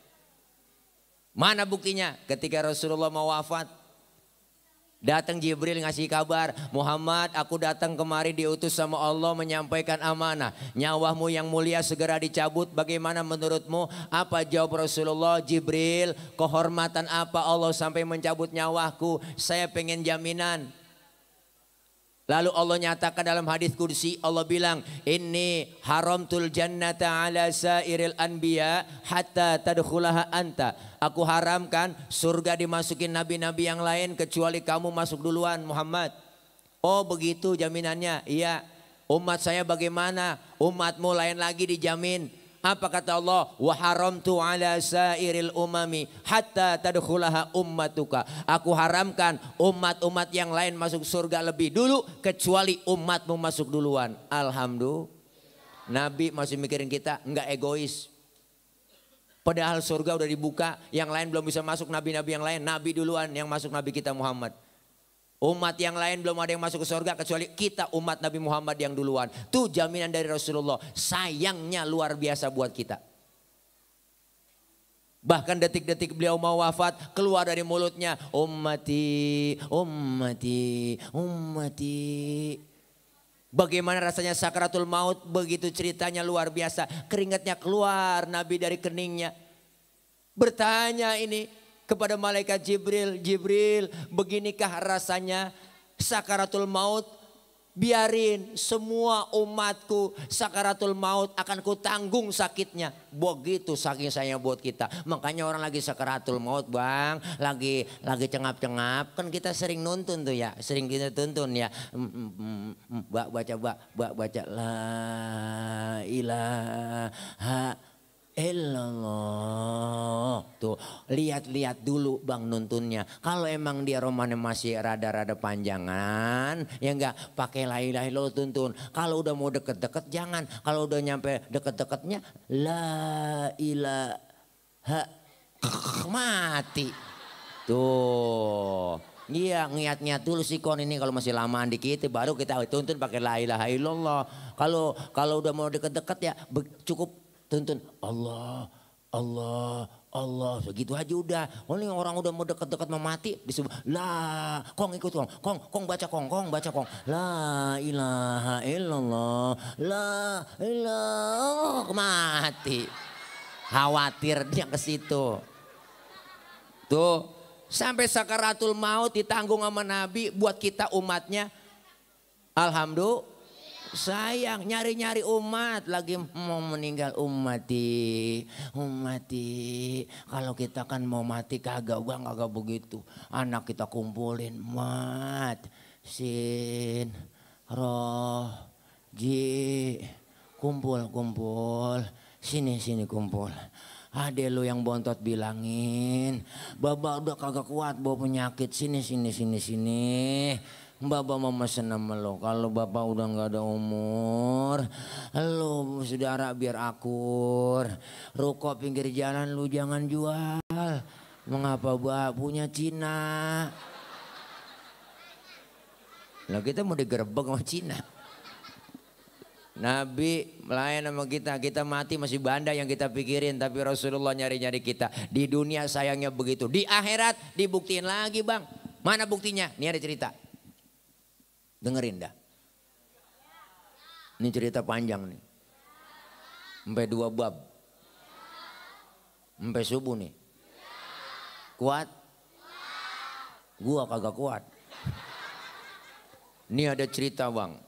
Mana buktinya? Ketika Rasulullah mau wafat. Datang Jibril ngasih kabar, Muhammad aku datang kemari diutus sama Allah menyampaikan amanah. Nyawamu yang mulia segera dicabut, bagaimana menurutmu? Apa jawab Rasulullah? Jibril, kehormatan apa Allah sampai mencabut nyawaku? Saya pengen jaminan. Lalu Allah nyatakan dalam hadis qudsi, Allah bilang, "Inni haramtul jannata ala sairil anbiya hatta tadkhulaha anta." Aku haramkan surga dimasukin nabi-nabi yang lain kecuali kamu masuk duluan Muhammad. Oh begitu jaminannya. Iya. Umat saya bagaimana? Umatmu lain lagi dijamin. Apa kata Allah? Wa haramtu ala sairil umami hatta tadkhulaha ummatuka. Aku haramkan umat-umat yang lain masuk surga lebih dulu kecuali umatmu masuk duluan. Alhamdulillah. Nabi masih mikirin kita, enggak egois. Padahal surga udah dibuka, yang lain belum bisa masuk, nabi-nabi yang lain, nabi duluan yang masuk, nabi kita Muhammad. Umat yang lain belum ada yang masuk ke surga kecuali kita umat Nabi Muhammad yang duluan. Itu jaminan dari Rasulullah. Sayangnya luar biasa buat kita. Bahkan detik-detik beliau mau wafat, keluar dari mulutnya, ummati, ummati, ummati. Bagaimana rasanya sakaratul maut, begitu ceritanya luar biasa. Keringatnya keluar Nabi dari keningnya. Bertanya ini kepada malaikat Jibril, Jibril, beginikah rasanya sakaratul maut? Biarin semua umatku sakaratul maut akan kutanggung sakitnya. Begitu saking sayang buat kita. Makanya orang lagi sakaratul maut bang, lagi cengap-cengap. Kan kita sering nuntun tuh ya, sering kita tuntun ya. Baca la ilaha illallah. Tuh lihat-lihat dulu bang nuntunnya. Kalau emang dia romannya masih rada-rada panjangan, ya enggak pakai la ilaha illallah tuntun. Kalau udah mau deket-deket jangan. Kalau udah nyampe deket-deketnya la ilaha mati. Tuh. Iya ngiat-ngiat dulu sih kon ini kalau masih lamaan dikit baru kita tuntun pakai la ilaha illallah. Kalau udah mau deket-deket ya cukup tuntun Allah, Allah, Allah. Segitu aja udah. Oh ini orang udah mau deket-deket mau mati. Disebut la. Kong ikut kong. Kong baca kong. Kong baca kong. La ilaha illallah. La ilaha mati. Khawatir dia ke situ. Tuh. Sampai sakaratul maut ditanggung sama Nabi buat kita umatnya. Alhamdulillah. Sayang nyari-nyari umat lagi mau meninggal ummati. Kalau kita kan mau mati kagak bang, kagak begitu. Anak kita kumpulin mat sin roh ji kumpul sini kumpul. Ade lu yang bontot bilangin, Baba udah kagak kuat bawa penyakit sini. Bapak mau mesen sama lo. Kalau bapak udah gak ada umur, lo saudara biar akur. Ruko pinggir jalan lu jangan jual. Mengapa bapak punya Cina? Lah kita mau digerebek sama Cina. Nabi melayan sama kita mati masih banda yang kita pikirin. Tapi Rasulullah nyari-nyari kita. Di dunia sayangnya begitu. Di akhirat dibuktiin lagi bang. Mana buktinya? Ini ada cerita. Dengerin dah. Ini cerita panjang nih. Sampai 2 bab. Sampai subuh nih. Kuat? Gua kagak kuat. Ini ada cerita bang.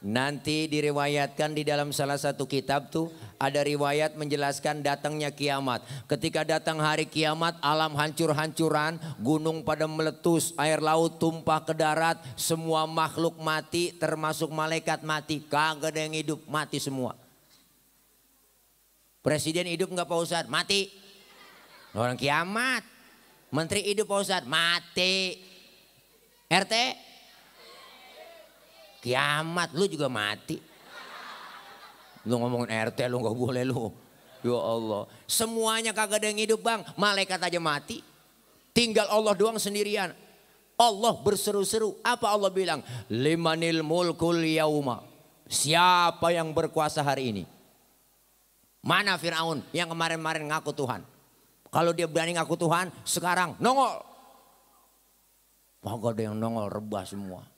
Nanti diriwayatkan di dalam salah satu kitab tuh ada riwayat menjelaskan datangnya kiamat. Ketika datang hari kiamat alam hancur-hancuran, gunung pada meletus, air laut tumpah ke darat, semua makhluk mati termasuk malaikat mati, kagak ada yang hidup, mati semua. Presiden hidup enggak Pak Ustadz? Mati. Orang kiamat. Menteri hidup Pak Ustadz? Mati. RT? Kiamat, lu juga mati. Lu ngomongin RT lu gak boleh lu. Ya Allah. Semuanya kagak ada yang hidup bang. Malaikat aja mati. Tinggal Allah doang sendirian. Allah berseru-seru. Apa Allah bilang? Limanil mulkul yauma. Siapa yang berkuasa hari ini? Mana Fir'aun yang kemarin-kemarin ngaku Tuhan? Kalau dia berani ngaku Tuhan, sekarang nongol. Kagak ada yang nongol, rebah semua.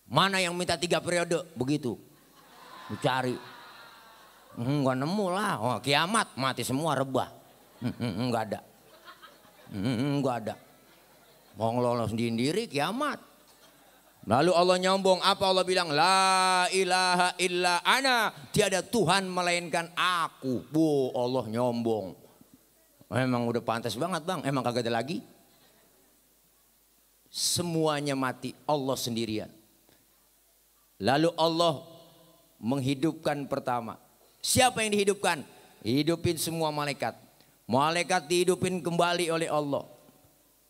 Mana yang minta 3 periode? Begitu. Dicari. Enggak nemu lah. Oh, kiamat mati semua rebah. Enggak ada. Enggak ada. Mau ngelolos sendiri kiamat. Lalu Allah nyombong. Apa Allah bilang? La ilaha illa ana. Tiada Tuhan melainkan aku. Bu, Allah nyombong. Emang udah pantas banget bang. Emang kagak ada lagi. Semuanya mati. Allah sendirian. Lalu Allah menghidupkan pertama. Siapa yang dihidupkan? Hidupin semua malaikat. Malaikat dihidupin kembali oleh Allah.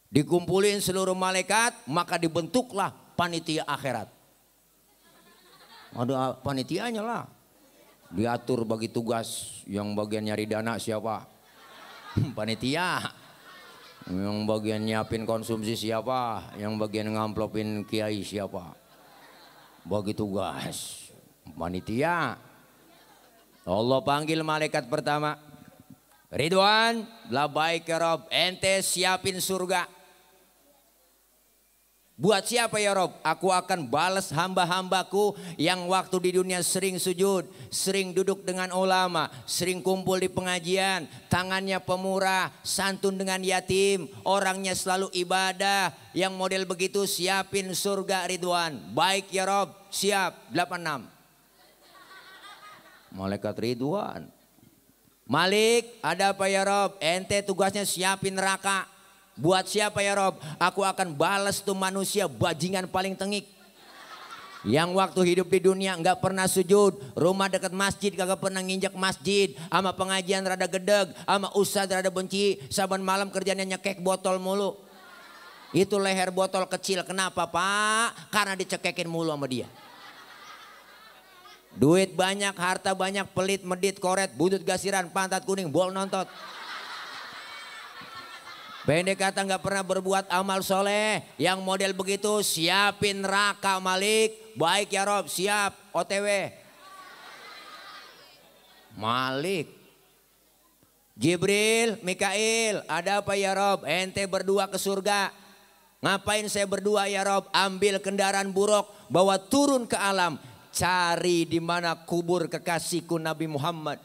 Dikumpulin seluruh malaikat, maka dibentuklah panitia akhirat. Ada panitianya lah. Diatur bagi tugas, yang bagian nyari dana siapa? Panitia. Yang bagian nyiapin konsumsi siapa? Yang bagian ngamplopin kiai siapa? Bagi tugas. Panitia. Allah panggil malaikat pertama. Ridwan, labaik ya Rob, ente siapin surga. Buat siapa ya Rob? Aku akan balas hamba-hambaku yang waktu di dunia sering sujud, sering duduk dengan ulama, sering kumpul di pengajian, tangannya pemurah, santun dengan yatim, orangnya selalu ibadah. Yang model begitu siapin surga Ridwan. Baik ya Rob, siap. 86. Malaikat Ridwan. Malik, ada apa ya Rob? Ente tugasnya siapin neraka. Buat siapa ya Rob? Aku akan balas tuh manusia bajingan paling tengik. Yang waktu hidup di dunia nggak pernah sujud, rumah dekat masjid kagak pernah nginjak masjid, sama pengajian rada gedeg, sama ustadz rada benci, saban malam kerjanya nyekek botol mulu. Itu leher botol kecil, kenapa Pak? Karena dicekekin mulu sama dia. Duit banyak, harta banyak, pelit, medit, koret, butut gasiran, pantat kuning, bol nontot. Pendek kata nggak pernah berbuat amal soleh. Yang model begitu siapin neraka Malik. Baik ya Rob, siap. OTW. Malik. Jibril, Mikail, ada apa ya Rob? Ente berdua ke surga. Ngapain saya berdua ya Rob? Ambil kendaraan buruk, bawa turun ke alam. Cari di mana kubur kekasihku Nabi Muhammad.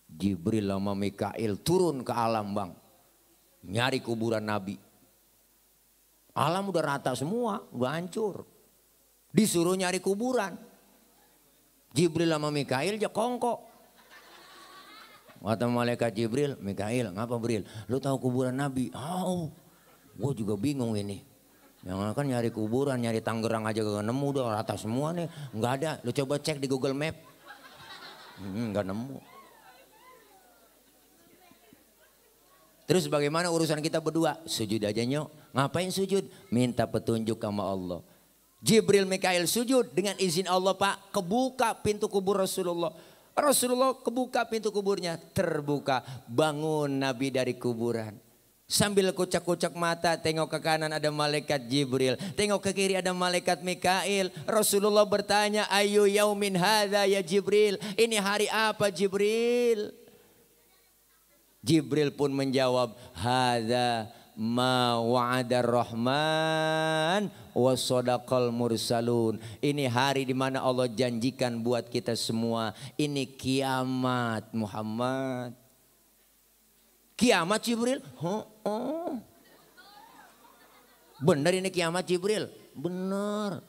Jibril sama Mikail turun ke alam bang. Nyari kuburan Nabi. Alam udah rata semua, udah hancur. Disuruh nyari kuburan. Jibril sama Mikail aja kongkok. Kata malaikat Jibril, Mikail, ngapa Bril? Lu tahu kuburan Nabi? Oh, gue juga bingung ini. Yang kan nyari kuburan, nyari Tangerang aja gak nemu, udah rata semua nih. Nggak ada, lu coba cek di Google Map. Nggak nemu. Terus bagaimana urusan kita berdua? Sujud aja nyok. Ngapain sujud? Minta petunjuk sama Allah. Jibril Mikail sujud dengan izin Allah Pak. Kebuka pintu kubur Rasulullah. Rasulullah kebuka pintu kuburnya. Terbuka. Bangun Nabi dari kuburan. Sambil kucak-kucak mata tengok ke kanan ada malaikat Jibril. Tengok ke kiri ada malaikat Mikail. Rasulullah bertanya, ayu yaumin hadha ya Jibril. Ini hari apa Jibril? Jibril pun menjawab, hadza ma wa'adar rahman wa sadaqal mursalun. Ini hari di mana Allah janjikan buat kita semua. Ini kiamat Muhammad. Kiamat Jibril? Oh. Bener ini kiamat Jibril? Bener.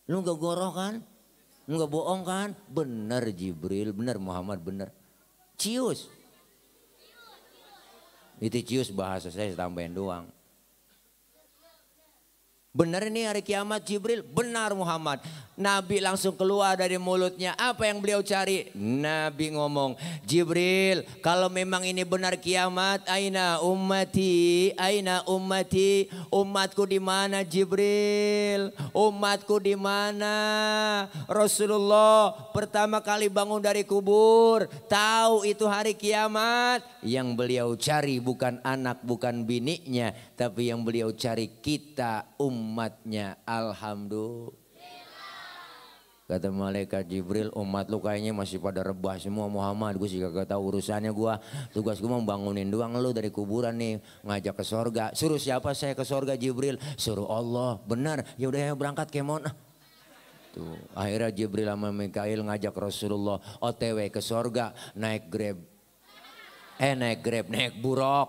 Lu gak goroh kan? Lu gak bohong kan? Bener Jibril, bener Muhammad, bener. Cius. Itu cius bahasa saya tambahin doang. Benar ini hari kiamat Jibril? Benar Muhammad. Nabi langsung keluar dari mulutnya. Apa yang beliau cari? Nabi ngomong, Jibril kalau memang ini benar kiamat, aina ummati, aina ummati. Umatku di mana Jibril? Umatku di mana? Rasulullah pertama kali bangun dari kubur. Tahu itu hari kiamat. Yang beliau cari bukan anak, bukan biniknya. Tapi yang beliau cari kita umatnya. Alhamdulillah. Kata malaikat Jibril, umat lu kayaknya masih pada rebah semua Muhammad. Gue sih gak tahu urusannya gue. Tugas gue mau bangunin doang lu dari kuburan nih. Ngajak ke sorga. Suruh siapa saya ke sorga Jibril? Suruh Allah. Benar. Ya udah ya berangkat kemon. Tuh, akhirnya Jibril sama Mikail ngajak Rasulullah OTW ke sorga. Naik Grab. Naik buruk.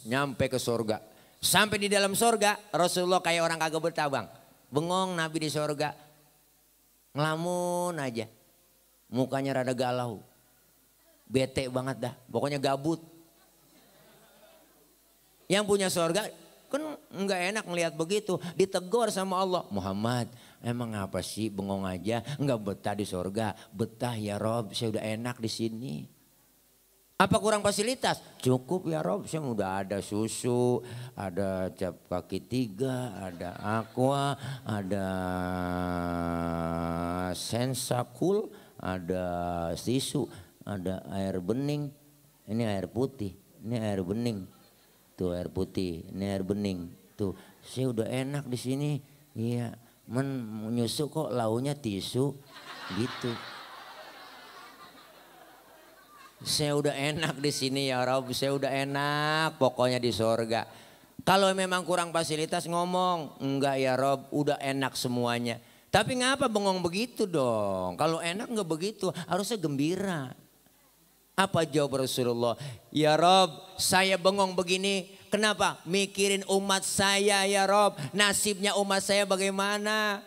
Nyampe ke sorga. Sampai di dalam sorga Rasulullah kayak orang kagak betah bang. Bengong Nabi di sorga. Ngelamun aja. Mukanya rada galau. Bete banget dah. Pokoknya gabut. Yang punya sorga Kan nggak enak ngelihat begitu. Ditegur sama Allah. Muhammad, emang apa sih bengong aja? Nggak betah di surga. Betah ya Rob, saya udah enak di sini. Apa kurang fasilitas? Cukup ya Rob, saya udah ada susu, ada cap kaki 3, ada aqua, ada Sensakul, ada tisu, ada air bening. Ini air putih, ini air bening. Tuh air putih, ini air bening. Tuh, saya udah enak di sini. Iya, nyusu kok launya tisu gitu. Saya udah enak di sini ya Rob, saya udah enak pokoknya di sorga. Kalau memang kurang fasilitas ngomong, enggak ya Rob, udah enak semuanya. Tapi ngapa bengong begitu dong? Kalau enak enggak begitu, harusnya gembira. Apa jawab Rasulullah? Ya Rob, saya bengong begini, kenapa? Mikirin umat saya ya Rob, nasibnya umat saya bagaimana?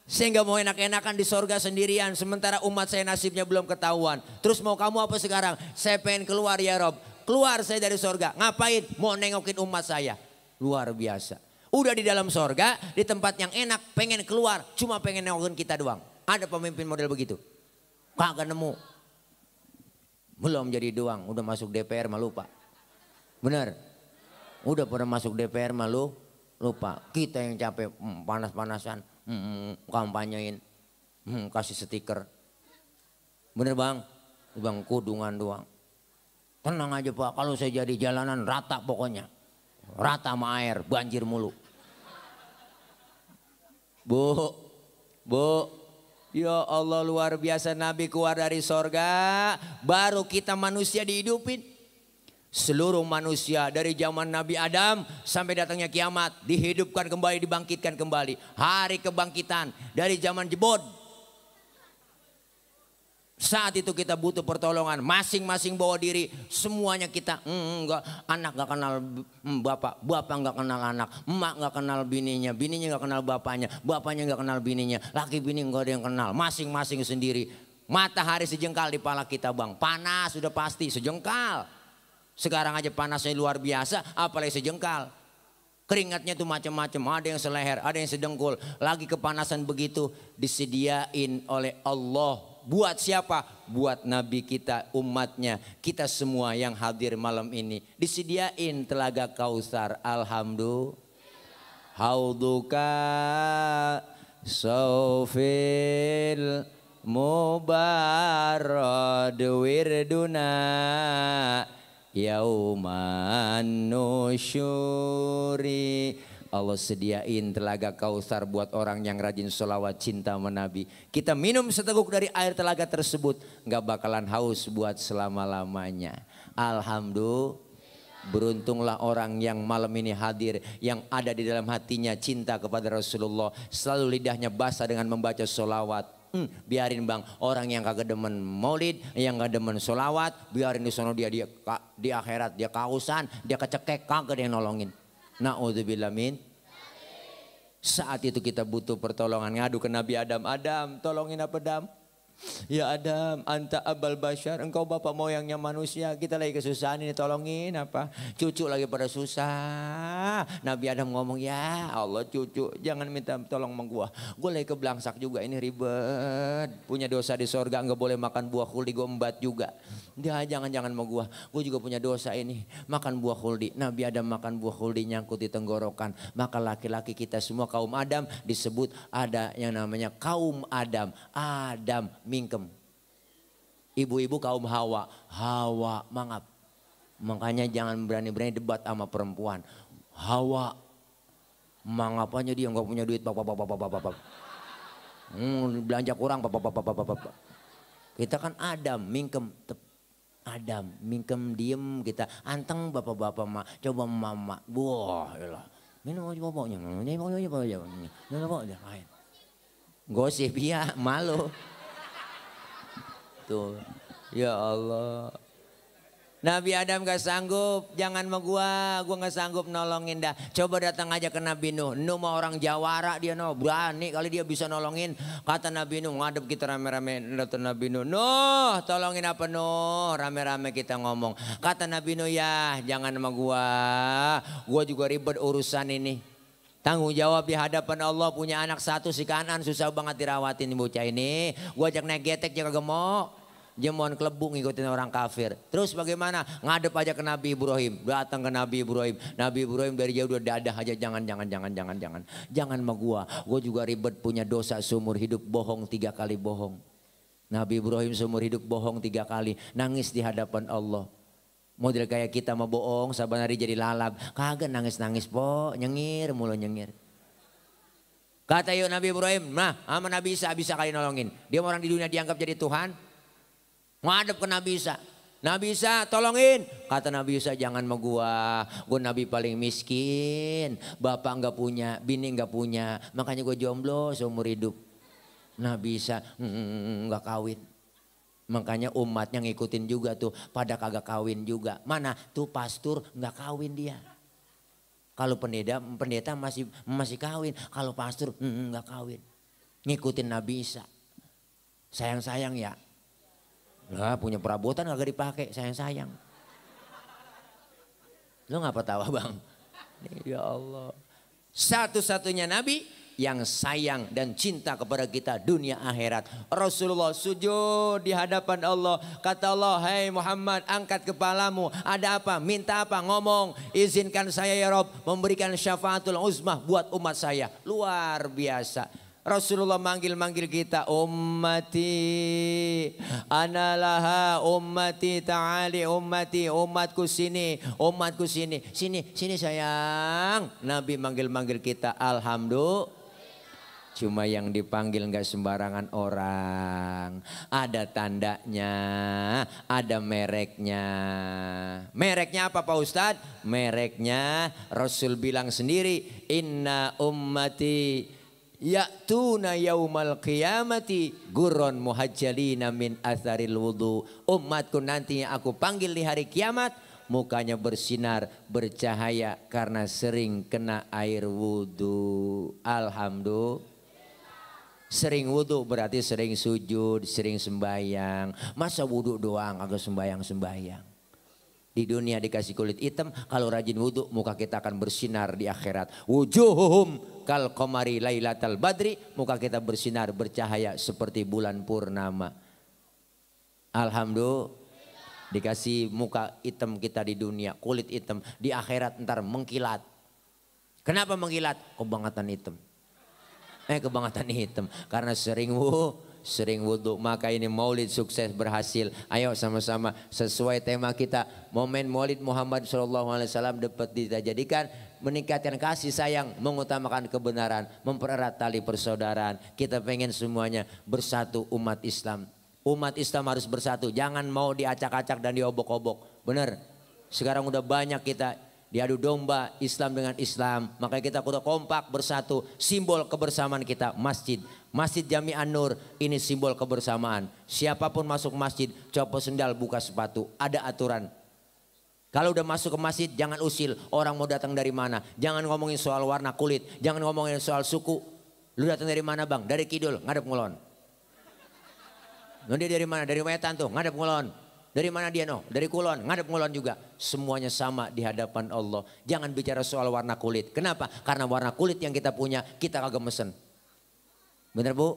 Saya nggak mau enak-enakan di sorga sendirian. Sementara umat saya nasibnya belum ketahuan. Terus mau kamu apa sekarang? Saya pengen keluar ya Rob. Keluar saya dari sorga. Ngapain? Mau nengokin umat saya. Luar biasa. Udah di dalam sorga, di tempat yang enak, pengen keluar. Cuma pengen nengokin kita doang. Ada pemimpin model begitu? Kagak nemu. Belum jadi doang. Udah masuk DPR mah lupa. Bener? Udah pernah masuk DPR mah lupa. Kita yang capek panas-panasan. Kampanyein, kasih stiker. Bener bang? Bang kudungan doang. Tenang aja Pak, kalau saya jadi jalanan rata pokoknya. Rata sama air, banjir mulu. Bu, ya Allah luar biasa Nabi keluar dari sorga, baru kita manusia dihidupin. Seluruh manusia dari zaman Nabi Adam sampai datangnya kiamat dihidupkan kembali, dibangkitkan kembali. Hari kebangkitan dari zaman jebot. Saat itu kita butuh pertolongan, masing-masing bawa diri, semuanya kita enggak, anak enggak kenal bapak, bapak enggak kenal anak, emak enggak kenal bininya, bininya enggak kenal bapaknya, bapaknya enggak kenal bininya, laki bini enggak ada yang kenal, masing-masing sendiri. Matahari sejengkal di pala kita bang, panas sudah pasti sejengkal. Sekarang aja panasnya luar biasa, apalagi sejengkal. Keringatnya tuh macam-macam, ada yang seleher, ada yang sedengkul. Lagi kepanasan begitu disediain oleh Allah. Buat siapa? Buat Nabi kita, umatnya. Kita semua yang hadir malam ini. Disediain telaga Kausar. Alhamdulillah. Hauduka saufil mubarad wirduna. Yauman nusyuri. Allah sediain telaga Kausar buat orang yang rajin sholawat cinta sama Nabi. Kita minum seteguk dari air telaga tersebut, nggak bakalan haus buat selama-lamanya. Alhamdulillah. Beruntunglah orang yang malam ini hadir, yang ada di dalam hatinya cinta kepada Rasulullah. Selalu lidahnya basah dengan membaca sholawat. Biarin bang, orang yang kagak demen maulid, yang kagak demen sholawat, biarin di sono dia di akhirat dia kausan, dia kecekek, kagak ada yang nolongin. Na'udzubillah min. Saat itu kita butuh pertolongan, ngadu ke Nabi Adam. Adam, tolongin apa Adam? Ya Adam, anta abal bashar, engkau bapak moyangnya manusia, kita lagi kesusahan ini, tolongin apa? Cucu lagi pada susah. Nabi Adam ngomong, ya Allah cucu, jangan minta tolong sama gua. Gua lagi kebelangsak juga, ini ribet. Punya dosa di sorga, nggak boleh makan buah khuldi, gua embat juga. Dia jangan mau gua juga punya dosa ini, makan buah khuldi. Nabi Adam makan buah khuldi nyangkut di tenggorokan. Maka laki-laki kita semua kaum Adam disebut ada yang namanya kaum Adam. Adam mingkem. Ibu-ibu kaum Hawa. Hawa mangap. Makanya jangan berani-berani debat sama perempuan. Hawa mangap aja dia nggak punya duit. Belanja kurang. Kita kan Adam mingkem. Adam mingkem diem kita. Anteng bapak-bapak mak. Coba mama. Wah elah. Minum aja bapaknya. Gosip ya malu. Tuh, ya Allah. Nabi Adam gak sanggup, jangan sama gua gak sanggup nolongin dah. Coba datang aja ke Nabi Nuh. Nuh mah orang Jawara dia no, berani kali dia bisa nolongin. Kata Nabi Nuh, ngadep kita rame-rame datang Nabi Nuh. Nuh, tolongin apa Nuh? Rame-rame kita ngomong. Kata Nabi Nuh, ya jangan sama gua juga ribet urusan ini. Tanggung jawab di hadapan Allah, punya anak satu si Kanan susah banget dirawatin bocah ini. Gua ajak naik getek jaga gemuk. Jemuan kelebu ngikutin orang kafir. Terus bagaimana? Ngadep aja ke Nabi Ibrahim. Datang ke Nabi Ibrahim. Nabi Ibrahim dari jauh udah dadah aja. Jangan. Jangan sama gua. Gua juga ribet punya dosa seumur hidup, bohong 3 kali bohong. Nabi Ibrahim seumur hidup bohong 3 kali. Nangis di hadapan Allah. Model kayak kita mah bohong, saban hari jadi lalap. Kagak nangis-nangis po, nyengir mulu nyengir. Kata yuk Nabi Ibrahim, nah sama Nabi Isa bisa kali nolongin. Dia orang di dunia dianggap jadi Tuhan. Ngadep ke Nabi Isa. Nabi Isa tolongin. Kata Nabi Isa jangan sama gua Nabi paling miskin. Bapak enggak punya, bini enggak punya. Makanya gua jomblo seumur hidup. Nabi Isa enggak kawin. Makanya umatnya ngikutin juga tuh. Pada kagak kawin juga. Mana tuh pastor enggak kawin dia. Kalau pendeta masih kawin. Kalau pastor enggak kawin. Ngikutin Nabi Isa. Sayang-sayang ya. Lah punya perabotan agak dipakai, sayang-sayang. Lo ngapa tawa bang? Ya Allah. Satu-satunya nabi yang sayang dan cinta kepada kita dunia akhirat. Rasulullah sujud di hadapan Allah. Kata Allah, hai Muhammad angkat kepalamu. Ada apa? Minta apa? Ngomong. Izinkan saya ya Rob memberikan syafaatul uzmah buat umat saya. Luar biasa. Rasulullah manggil-manggil kita, ummati analaha, ummati ta'ali, ummati, umatku sini, umatku sini. Sini sayang. Nabi manggil-manggil kita, alhamdulillah. Cuma yang dipanggil nggak sembarangan orang. Ada tandanya, ada mereknya. Mereknya apa Pak Ustadz? Mereknya Rasul bilang sendiri, inna ummati ya'tuna yaumal qiyamati gurron muhajjalina min atharil wudu. Umatku nanti yang aku panggil di hari kiamat mukanya bersinar bercahaya karena sering kena air wudu. Alhamdulillah. Sering wudu berarti sering sujud, sering sembayang. Masa wudu doang agak sembayang. Di dunia dikasih kulit hitam, kalau rajin wudu muka kita akan bersinar di akhirat. Wujuhum kal qamari lailatal badri, muka kita bersinar bercahaya seperti bulan purnama. Alhamdulillah. Dikasih muka hitam kita di dunia, kulit hitam, di akhirat ntar mengkilat. Kenapa mengkilat? Kebangetan hitam. Kebangetan hitam karena sering wudu. Maka ini maulid sukses berhasil. Ayo sama-sama sesuai tema kita. Momen maulid Muhammad SAW dapat kita jadikan meningkatkan kasih sayang, mengutamakan kebenaran, mempererat tali persaudaraan. Kita pengen semuanya bersatu umat Islam. Umat Islam harus bersatu. Jangan mau diacak-acak dan diobok-obok. Benar. Sekarang udah banyak kita diadu domba Islam dengan Islam. Makanya kita kudu kompak bersatu. Simbol kebersamaan kita masjid. Masjid Jami An-Nur ini simbol kebersamaan. Siapapun masuk masjid copot sendal buka sepatu. Ada aturan. Kalau udah masuk ke masjid jangan usil. Orang mau datang dari mana. Jangan ngomongin soal warna kulit. Jangan ngomongin soal suku. Lu datang dari mana bang? Dari Kidul ngadep ngulon. Dia dari mana? Dari Wetan tuh ngadep ngulon. Dari mana dia no? Dari Kulon, ngadep Kulon juga. Semuanya sama di hadapan Allah. Jangan bicara soal warna kulit. Kenapa? Karena warna kulit yang kita punya kita kagak mesen. Bener Bu?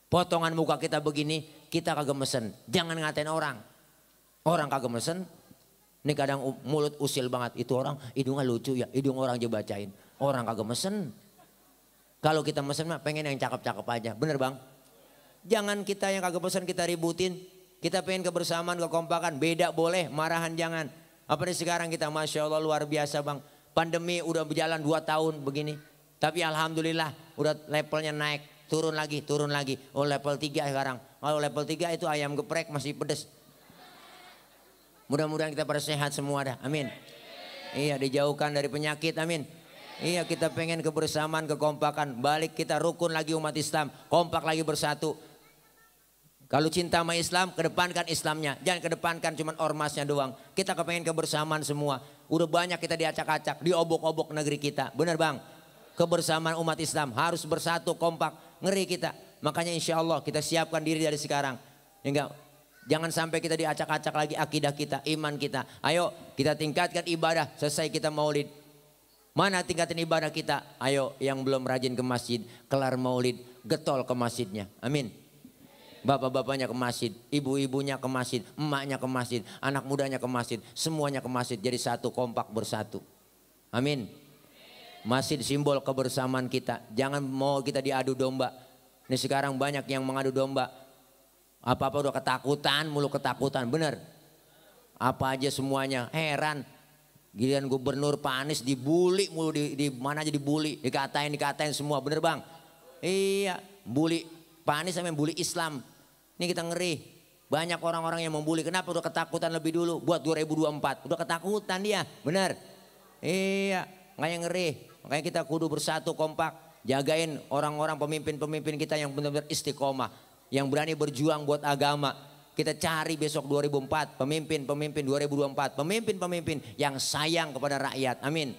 Potongan muka kita begini kita kagak mesen. Jangan ngatain orang. Orang kagak mesen. Ini kadang mulut usil banget. Itu orang hidungnya lucu ya. Hidung orang aja bacain. Orang kagak mesen. Kalau kita mesen mah pengen yang cakep-cakep aja. Bener Bang? Jangan kita yang kagak mesen kita ributin. Kita pengen kebersamaan, kekompakan, beda boleh, marahan jangan. Apa nih sekarang kita Masya Allah luar biasa bang. Pandemi udah berjalan 2 tahun begini. Tapi alhamdulillah udah levelnya naik, turun lagi. Oh level 3 sekarang. Kalau level 3 itu ayam geprek masih pedes. Mudah-mudahan kita pada sehat semua dah, amin. Iya dijauhkan dari penyakit, amin. Iya kita pengen kebersamaan, kekompakan. Balik kita rukun lagi umat Islam, kompak lagi bersatu. Kalau cinta sama Islam, kedepankan Islamnya. Jangan kedepankan cuman ormasnya doang. Kita kepengen kebersamaan semua. Udah banyak kita diacak-acak, diobok-obok negeri kita. Benar bang? Kebersamaan umat Islam harus bersatu, kompak. Ngeri kita. Makanya insya Allah kita siapkan diri dari sekarang. Enggak, jangan sampai kita diacak-acak lagi akidah kita, iman kita. Ayo kita tingkatkan ibadah, selesai kita maulid. Mana tingkatin ibadah kita? Ayo yang belum rajin ke masjid, kelar maulid, getol ke masjidnya. Amin. Bapak-bapaknya ke masjid, ibu-ibunya ke masjid, emaknya ke masjid, anak mudanya ke masjid, semuanya ke masjid. Jadi satu, kompak bersatu. Amin. Masjid simbol kebersamaan kita. Jangan mau kita diadu domba. Ini sekarang banyak yang mengadu domba. Apa-apa udah ketakutan, mulu ketakutan. Bener. Apa aja semuanya. Heran. Giliran gubernur Pak Anies dibully mulu, di mana aja dibully. Dikatain semua. Bener bang? Iya. Bully Pak Anies sampai bully Islam. Ini kita ngeri. Banyak orang-orang yang membuli. Kenapa? Udah ketakutan lebih dulu. Buat 2024. Udah ketakutan dia. Bener. Iya. Makanya ngeri. Makanya kita kudu bersatu kompak. Jagain orang-orang pemimpin-pemimpin kita yang benar-benar istiqomah. Yang berani berjuang buat agama. Kita cari besok 2004. Pemimpin-pemimpin 2024. Pemimpin-pemimpin yang sayang kepada rakyat. Amin.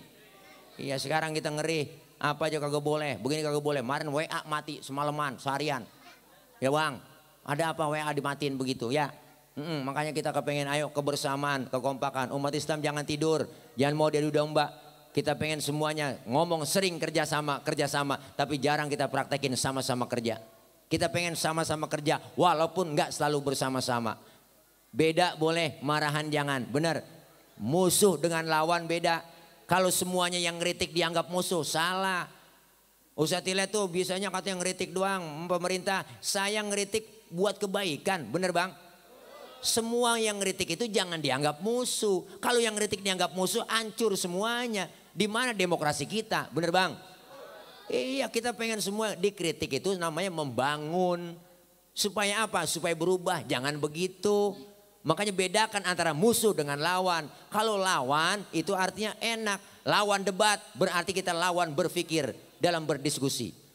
Iya sekarang kita ngeri. Apa aja kagak boleh. Begini kagak boleh. Kemarin WA mati semalaman. Seharian. Ya bang. Ada apa WA dimatiin begitu ya. Makanya kita kepengen ayo kebersamaan, kekompakan. Umat Islam jangan tidur. Jangan mau diadu domba. Kita pengen semuanya ngomong sering kerjasama. Tapi jarang kita praktekin sama-sama kerja. Kita pengen sama-sama kerja walaupun nggak selalu bersama-sama. Beda boleh, marahan jangan. Benar. Musuh dengan lawan beda. Kalau semuanya yang ngeritik dianggap musuh, salah. Ustadz Ile tuh biasanya katanya ngeritik doang pemerintah. Saya ngeritik buat kebaikan, bener bang? Semua yang ngeritik itu jangan dianggap musuh. Kalau yang ngeritik dianggap musuh, hancur semuanya. Di mana demokrasi kita, bener bang? Iya kita pengen semua dikritik itu namanya membangun. Supaya apa? Supaya berubah, jangan begitu. Makanya bedakan antara musuh dengan lawan. Kalau lawan itu artinya enak. Lawan debat berarti kita lawan berpikir dalam berdiskusi.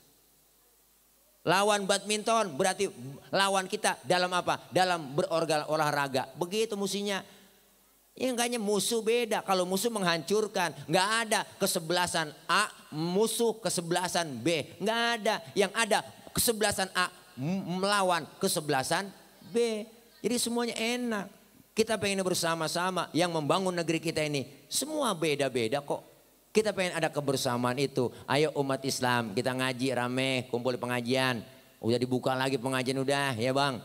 Lawan badminton berarti lawan kita dalam apa? Dalam berolahraga. Begitu musuhnya. Ya enggaknya musuh beda. Kalau musuh menghancurkan. Enggak ada kesebelasan A musuh kesebelasan B. Enggak ada. Yang ada kesebelasan A melawan kesebelasan B. Jadi semuanya enak. Kita pengen bersama-sama yang membangun negeri kita ini. Semua beda-beda kok. Kita pengen ada kebersamaan itu. Ayo umat Islam kita ngaji rame, kumpul di pengajian. Udah dibuka lagi pengajian udah ya bang.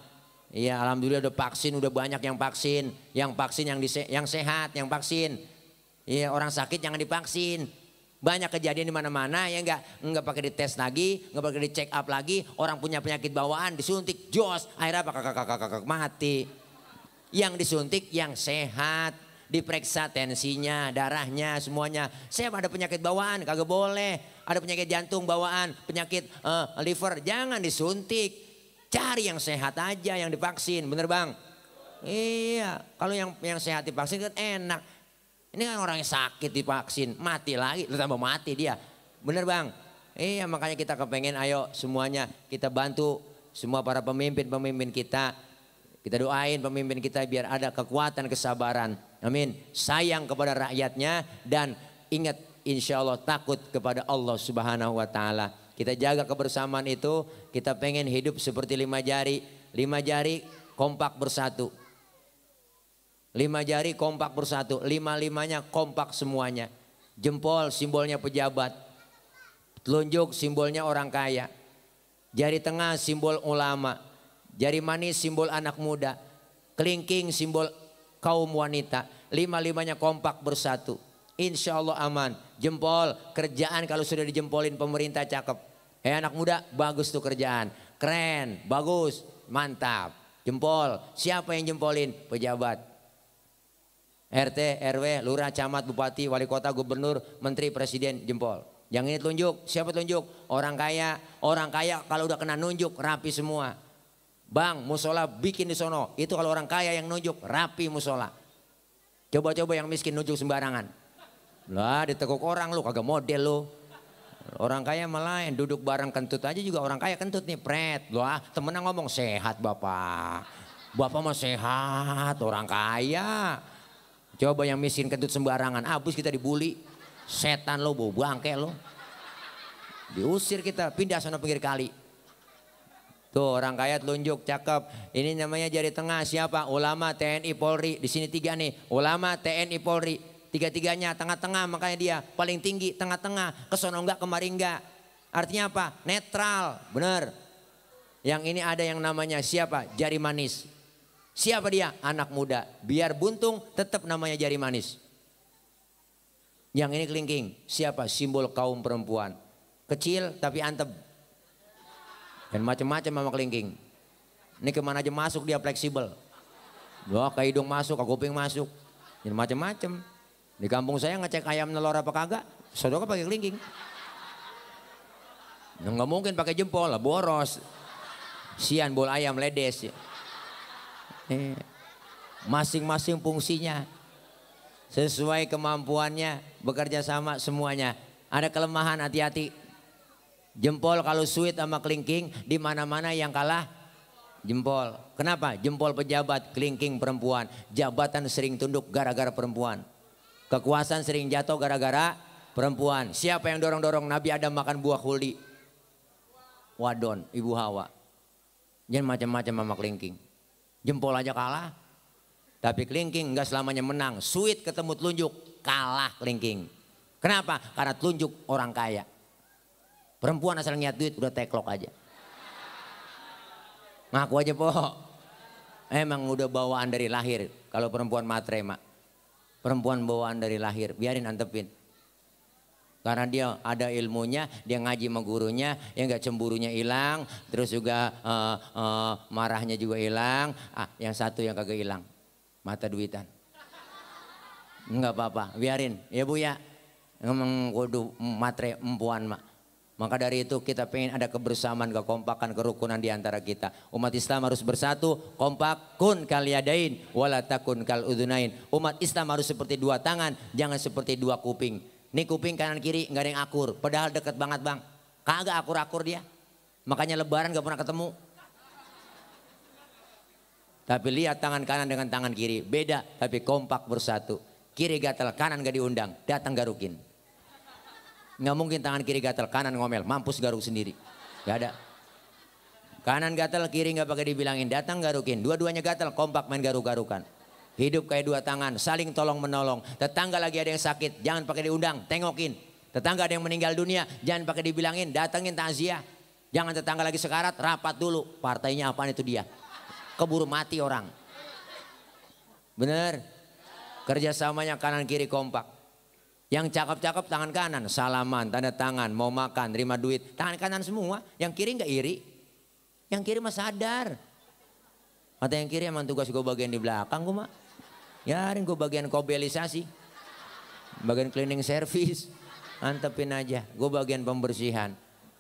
Iya alhamdulillah udah vaksin, udah banyak yang vaksin. Yang vaksin yang sehat, yang vaksin. Iya orang sakit jangan divaksin. Banyak kejadian di mana-mana ya enggak pakai dites lagi, enggak pakai di check up lagi. Orang punya penyakit bawaan disuntik jos, akhirnya apa mati. Yang disuntik yang sehat. Diperiksa tensinya, darahnya, semuanya. Saya ada penyakit bawaan, kagak boleh. Ada penyakit jantung bawaan, penyakit liver, jangan disuntik. Cari yang sehat aja, yang divaksin, bener bang? Iya, kalau yang sehat divaksin kan enak. Ini kan orang yang sakit divaksin, mati lagi, tambah mati dia. Bener bang? Iya, makanya kita kepengen ayo semuanya kita bantu semua para pemimpin-pemimpin kita. Kita doain pemimpin kita biar ada kekuatan, kesabaran. Amin. Sayang kepada rakyatnya dan ingat insya Allah takut kepada Allah Subhanahu wa ta'ala. Kita jaga kebersamaan itu. Kita pengen hidup seperti 5 jari. 5 jari kompak bersatu. 5 jari kompak bersatu. 5-5-nya kompak semuanya. Jempol simbolnya pejabat. Telunjuk simbolnya orang kaya. Jari tengah simbol ulama. Jari manis simbol anak muda. Kelingking simbol kaum wanita. 5-5-nya kompak bersatu. Insya Allah aman. Jempol kerjaan kalau sudah dijempolin pemerintah cakep. Anak muda bagus tuh kerjaan. Keren, bagus, mantap. Jempol. Siapa yang jempolin? Pejabat. RT, RW, lurah, camat, bupati, wali kota, gubernur, menteri, presiden jempol. Yang ini telunjuk. Siapa telunjuk? Orang kaya. Orang kaya kalau udah kena nunjuk rapi semua. Bang, musola bikin di sono. Itu kalau orang kaya yang nunjuk rapi musola. Coba-coba yang miskin nunjuk sembarangan. Lah diteguk orang lu kagak model lu. Orang kaya malah yang duduk bareng kentut aja juga orang kaya kentut nih, pret. Wah, temennya ngomong sehat bapak. Bapak mah sehat, orang kaya. Coba yang miskin kentut sembarangan, abis kita dibully. Setan lo, bau bangke lo. Diusir kita, pindah sana pinggir kali. Tuh orang kaya telunjuk, cakep. Ini namanya jari tengah siapa? Ulama, TNI, Polri. Di sini 3 nih, ulama, TNI, Polri. 3-3-nya tengah-tengah, makanya dia paling tinggi tengah-tengah. Kesono enggak, kemari enggak. Artinya apa? Netral, bener. Yang ini ada yang namanya siapa? Jari manis. Siapa dia? Anak muda. Biar buntung tetap namanya jari manis. Yang ini kelingking. Siapa? Simbol kaum perempuan. Kecil tapi antep. Dan macam-macam sama kelingking. Ini kemana aja masuk dia fleksibel. Wah, ke hidung masuk, ke kuping masuk. Jadi macam-macam. Di kampung saya ngecek ayam nelor apa kagak, saudara pakai kelingking. Nggak mungkin pakai jempol lah, boros. Sian bol ayam ledes. Masing-masing fungsinya. Sesuai kemampuannya, bekerja sama semuanya. Ada kelemahan, hati-hati. Jempol kalau sweet sama kelingking, di mana-mana yang kalah jempol. Kenapa? Jempol pejabat, kelingking perempuan. Jabatan sering tunduk gara-gara perempuan. Kekuasaan sering jatuh gara-gara perempuan. Siapa yang dorong-dorong Nabi Adam makan buah khuldi? Wadon, Ibu Hawa. Jangan macam-macam sama kelingking. Jempol aja kalah. Tapi kelingking enggak selamanya menang. Sweet ketemu telunjuk, kalah kelingking. Kenapa? Karena telunjuk orang kaya. Perempuan asal niat duit udah teklok aja. Ngaku aja po. Emang udah bawaan dari lahir. Kalau perempuan matre mak. Perempuan bawaan dari lahir, biarin antepin. Karena dia ada ilmunya, dia ngaji sama gurunya, ya enggak cemburunya hilang, terus juga marahnya juga hilang. Yang satu yang kagak hilang, mata duitan. Enggak apa-apa, biarin. Ya Bu ya, ngomong kudu matre empuan mak. Maka dari itu kita pengen ada kebersamaan, kekompakan, kerukunan di antara kita. Umat Islam harus bersatu, kompak, kun kal yadain, wala takun kal udhunain. Umat Islam harus seperti 2 tangan, jangan seperti 2 kuping. Nih kuping kanan kiri nggak ada yang akur, padahal deket banget bang. Kagak akur-akur dia. Makanya lebaran gak pernah ketemu. Tapi lihat tangan kanan dengan tangan kiri, beda tapi kompak bersatu. Kiri gatal, kanan gak diundang, datang garukin. Nggak mungkin tangan kiri gatal, kanan ngomel, mampus garuk sendiri. Gak ada. Kanan gatal, kiri nggak pakai dibilangin, datang garukin. Dua-duanya gatal, kompak main garuk-garukan. Hidup kayak 2 tangan, saling tolong menolong. Tetangga lagi ada yang sakit, jangan pakai diundang, tengokin. Tetangga ada yang meninggal dunia, jangan pakai dibilangin, datengin takziah. Jangan tetangga lagi sekarat, rapat dulu. Partainya apaan itu dia? Keburu mati orang. Bener? Kerjasamanya kanan kiri kompak. Yang cakep-cakep tangan kanan, salaman, tanda tangan, mau makan, terima duit. Tangan kanan semua, yang kiri nggak iri. Yang kiri mah sadar. Kata yang kiri emang tugas gue bagian di belakang gue mah. Yarin gue bagian kobelisasi. Bagian cleaning service. Antepin aja, gue bagian pembersihan.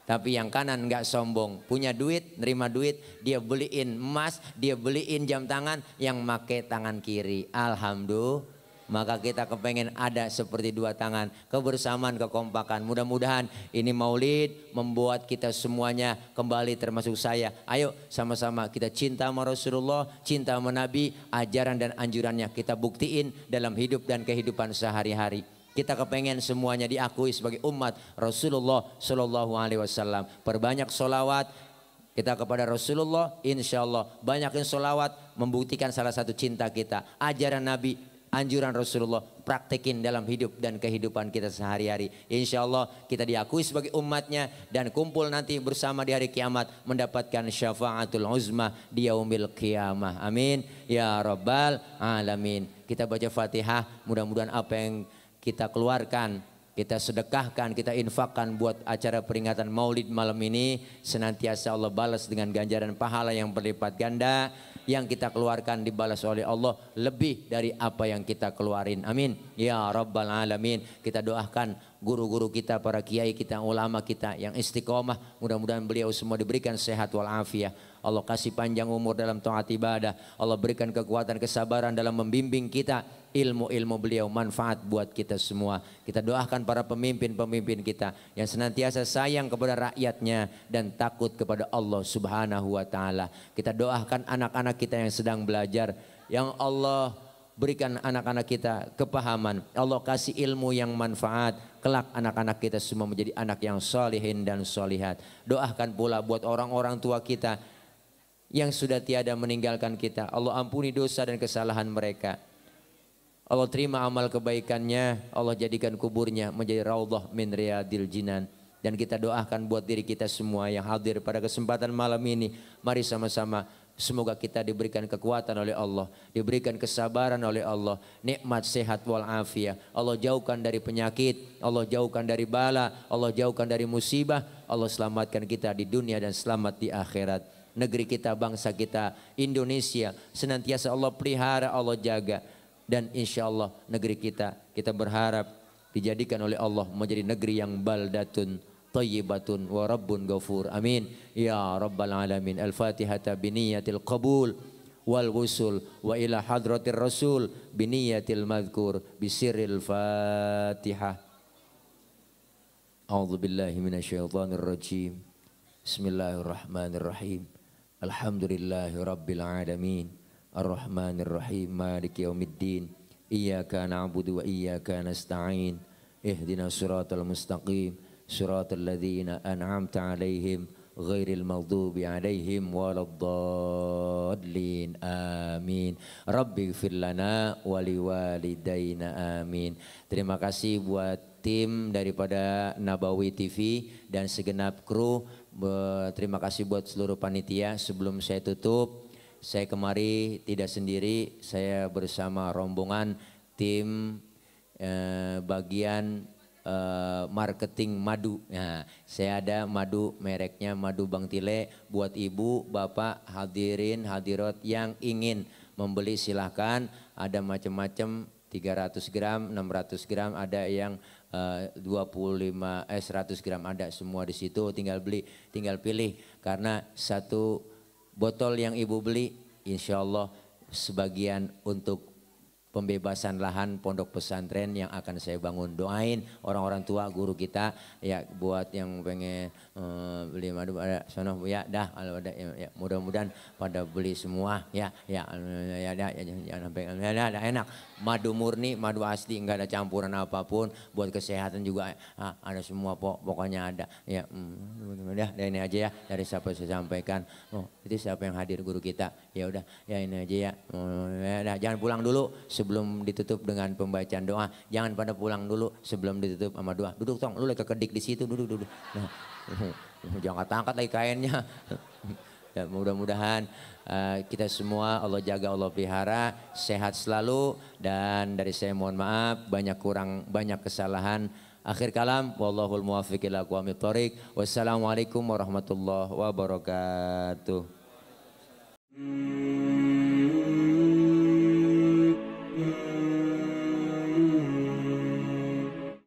Tapi yang kanan nggak sombong, punya duit, nerima duit, dia beliin emas, dia beliin jam tangan yang make tangan kiri. Alhamdulillah. Maka kita kepengen ada seperti 2 tangan, kebersamaan, kekompakan. Mudah-mudahan ini maulid membuat kita semuanya kembali termasuk saya. Ayo sama-sama kita cinta sama Rasulullah, cinta sama Nabi, ajaran dan anjurannya kita buktiin dalam hidup dan kehidupan sehari-hari. Kita kepengen semuanya diakui sebagai umat Rasulullah Shallallahu Alaihi Wasallam. Perbanyak solawat kita kepada Rasulullah, insya Allah banyakin solawat membuktikan salah satu cinta kita. Ajaran Nabi, anjuran Rasulullah, praktekin dalam hidup dan kehidupan kita sehari-hari. Insya Allah kita diakui sebagai umatnya dan kumpul nanti bersama di hari kiamat mendapatkan syafaatul uzma di yaumil qiyamah. Amin ya rabbal alamin. Kita baca Fatihah, mudah-mudahan apa yang kita keluarkan, kita sedekahkan, kita infakkan buat acara peringatan maulid malam ini senantiasa Allah balas dengan ganjaran pahala yang berlipat ganda. yang kita keluarkan dibalas oleh Allah lebih dari apa yang kita keluarin. Amin. Ya Rabbal Alamin. Kita doakan guru-guru kita, para kiai kita, ulama kita yang istiqomah. Mudah-mudahan beliau semua diberikan sehat walafiat. Allah kasih panjang umur dalam taat ibadah. Allah berikan kekuatan kesabaran dalam membimbing kita. Ilmu-ilmu beliau manfaat buat kita semua. Kita doakan para pemimpin-pemimpin kita yang senantiasa sayang kepada rakyatnya dan takut kepada Allah Subhanahu wa taala. Kita doakan anak-anak kita yang sedang belajar, yang Allah berikan anak-anak kita kepahaman. Allah kasih ilmu yang manfaat. Kelak anak-anak kita semua menjadi anak yang salihin dan solihat. Doakan pula buat orang-orang tua kita yang sudah tiada meninggalkan kita. Allah ampuni dosa dan kesalahan mereka. Allah terima amal kebaikannya. Allah jadikan kuburnya menjadi raudhah min riyadil jinan. Dan kita doakan buat diri kita semua yang hadir pada kesempatan malam ini. Mari sama-sama, semoga kita diberikan kekuatan oleh Allah, diberikan kesabaran oleh Allah, nikmat sehat walafiat. Allah jauhkan dari penyakit, Allah jauhkan dari bala, Allah jauhkan dari musibah. Allah selamatkan kita di dunia dan selamat di akhirat. Negeri kita, bangsa kita, Indonesia senantiasa Allah pelihara, Allah jaga. Dan insya Allah negeri kita berharap dijadikan oleh Allah menjadi negeri yang baldatun tayyibatun wa rabbun ghafur. Amin. Ya Rabbal Alamin. Al-Fatihata biniyatil qabul wal wusul wa ila hadratir rasul biniyatil madhkur bisirril Fatihah. A'udzu billahi minasyaitonir rajim. Bismillahirrahmanirrahim. Alhamdulillahi rabbil alamin. Ar-Rahmanir Rahim. Maliki yaumiddin. Iyyaka na'budu wa iyyaka nasta'in. Ihdinas siratal mustaqim. Siratal ladzina an'amta 'alaihim ghairil maghdubi 'alaihim waladdallin. Amin. Rabbighfir lana wa liwalidayna. Amin. Terima kasih buat tim daripada Nabawi TV dan segenap kru. Terima kasih buat seluruh panitia. Sebelum saya tutup, saya kemari tidak sendiri, saya bersama rombongan tim bagian marketing madu. Nah, saya ada madu, mereknya madu Bang Tile. Buat ibu, bapak, hadirin, hadirat yang ingin membeli silahkan. Ada macam-macam, 300 gram, 600 gram, ada yang 100 gram, ada semua di situ. Tinggal beli, tinggal pilih. Karena satu botol yang ibu beli, insya Allah sebagian untuk pembebasan lahan pondok pesantren yang akan saya bangun. Doain orang-orang tua, guru kita, ya buat yang pengen beli madu ada sono ya dah, kalau ada ya, mudah-mudahan pada beli semua ya jangan sampai ya, enak. Madu murni, madu asli, enggak ada campuran apapun. Buat kesehatan juga ada semua pokoknya ada ya. Udah ini aja ya dari siapa saya sampaikan. Oh, itu siapa yang hadir guru kita. Ya udah ya ini aja ya. Ya jangan pulang dulu sebelum ditutup dengan pembacaan doa. Jangan pada pulang dulu sebelum ditutup sama doa. Duduk tong, lu lagi kekedik di situ, duduk. Nah, jangan angkat lagi kainnya. Ya, mudah-mudahan kita semua Allah jaga, Allah pelihara, sehat selalu. Dan dari saya mohon maaf banyak kurang, banyak kesalahan. Akhir kalam, wallahul muwaffiq ila aqwamit thoriq. Wassalamualaikum warahmatullahi wabarakatuh.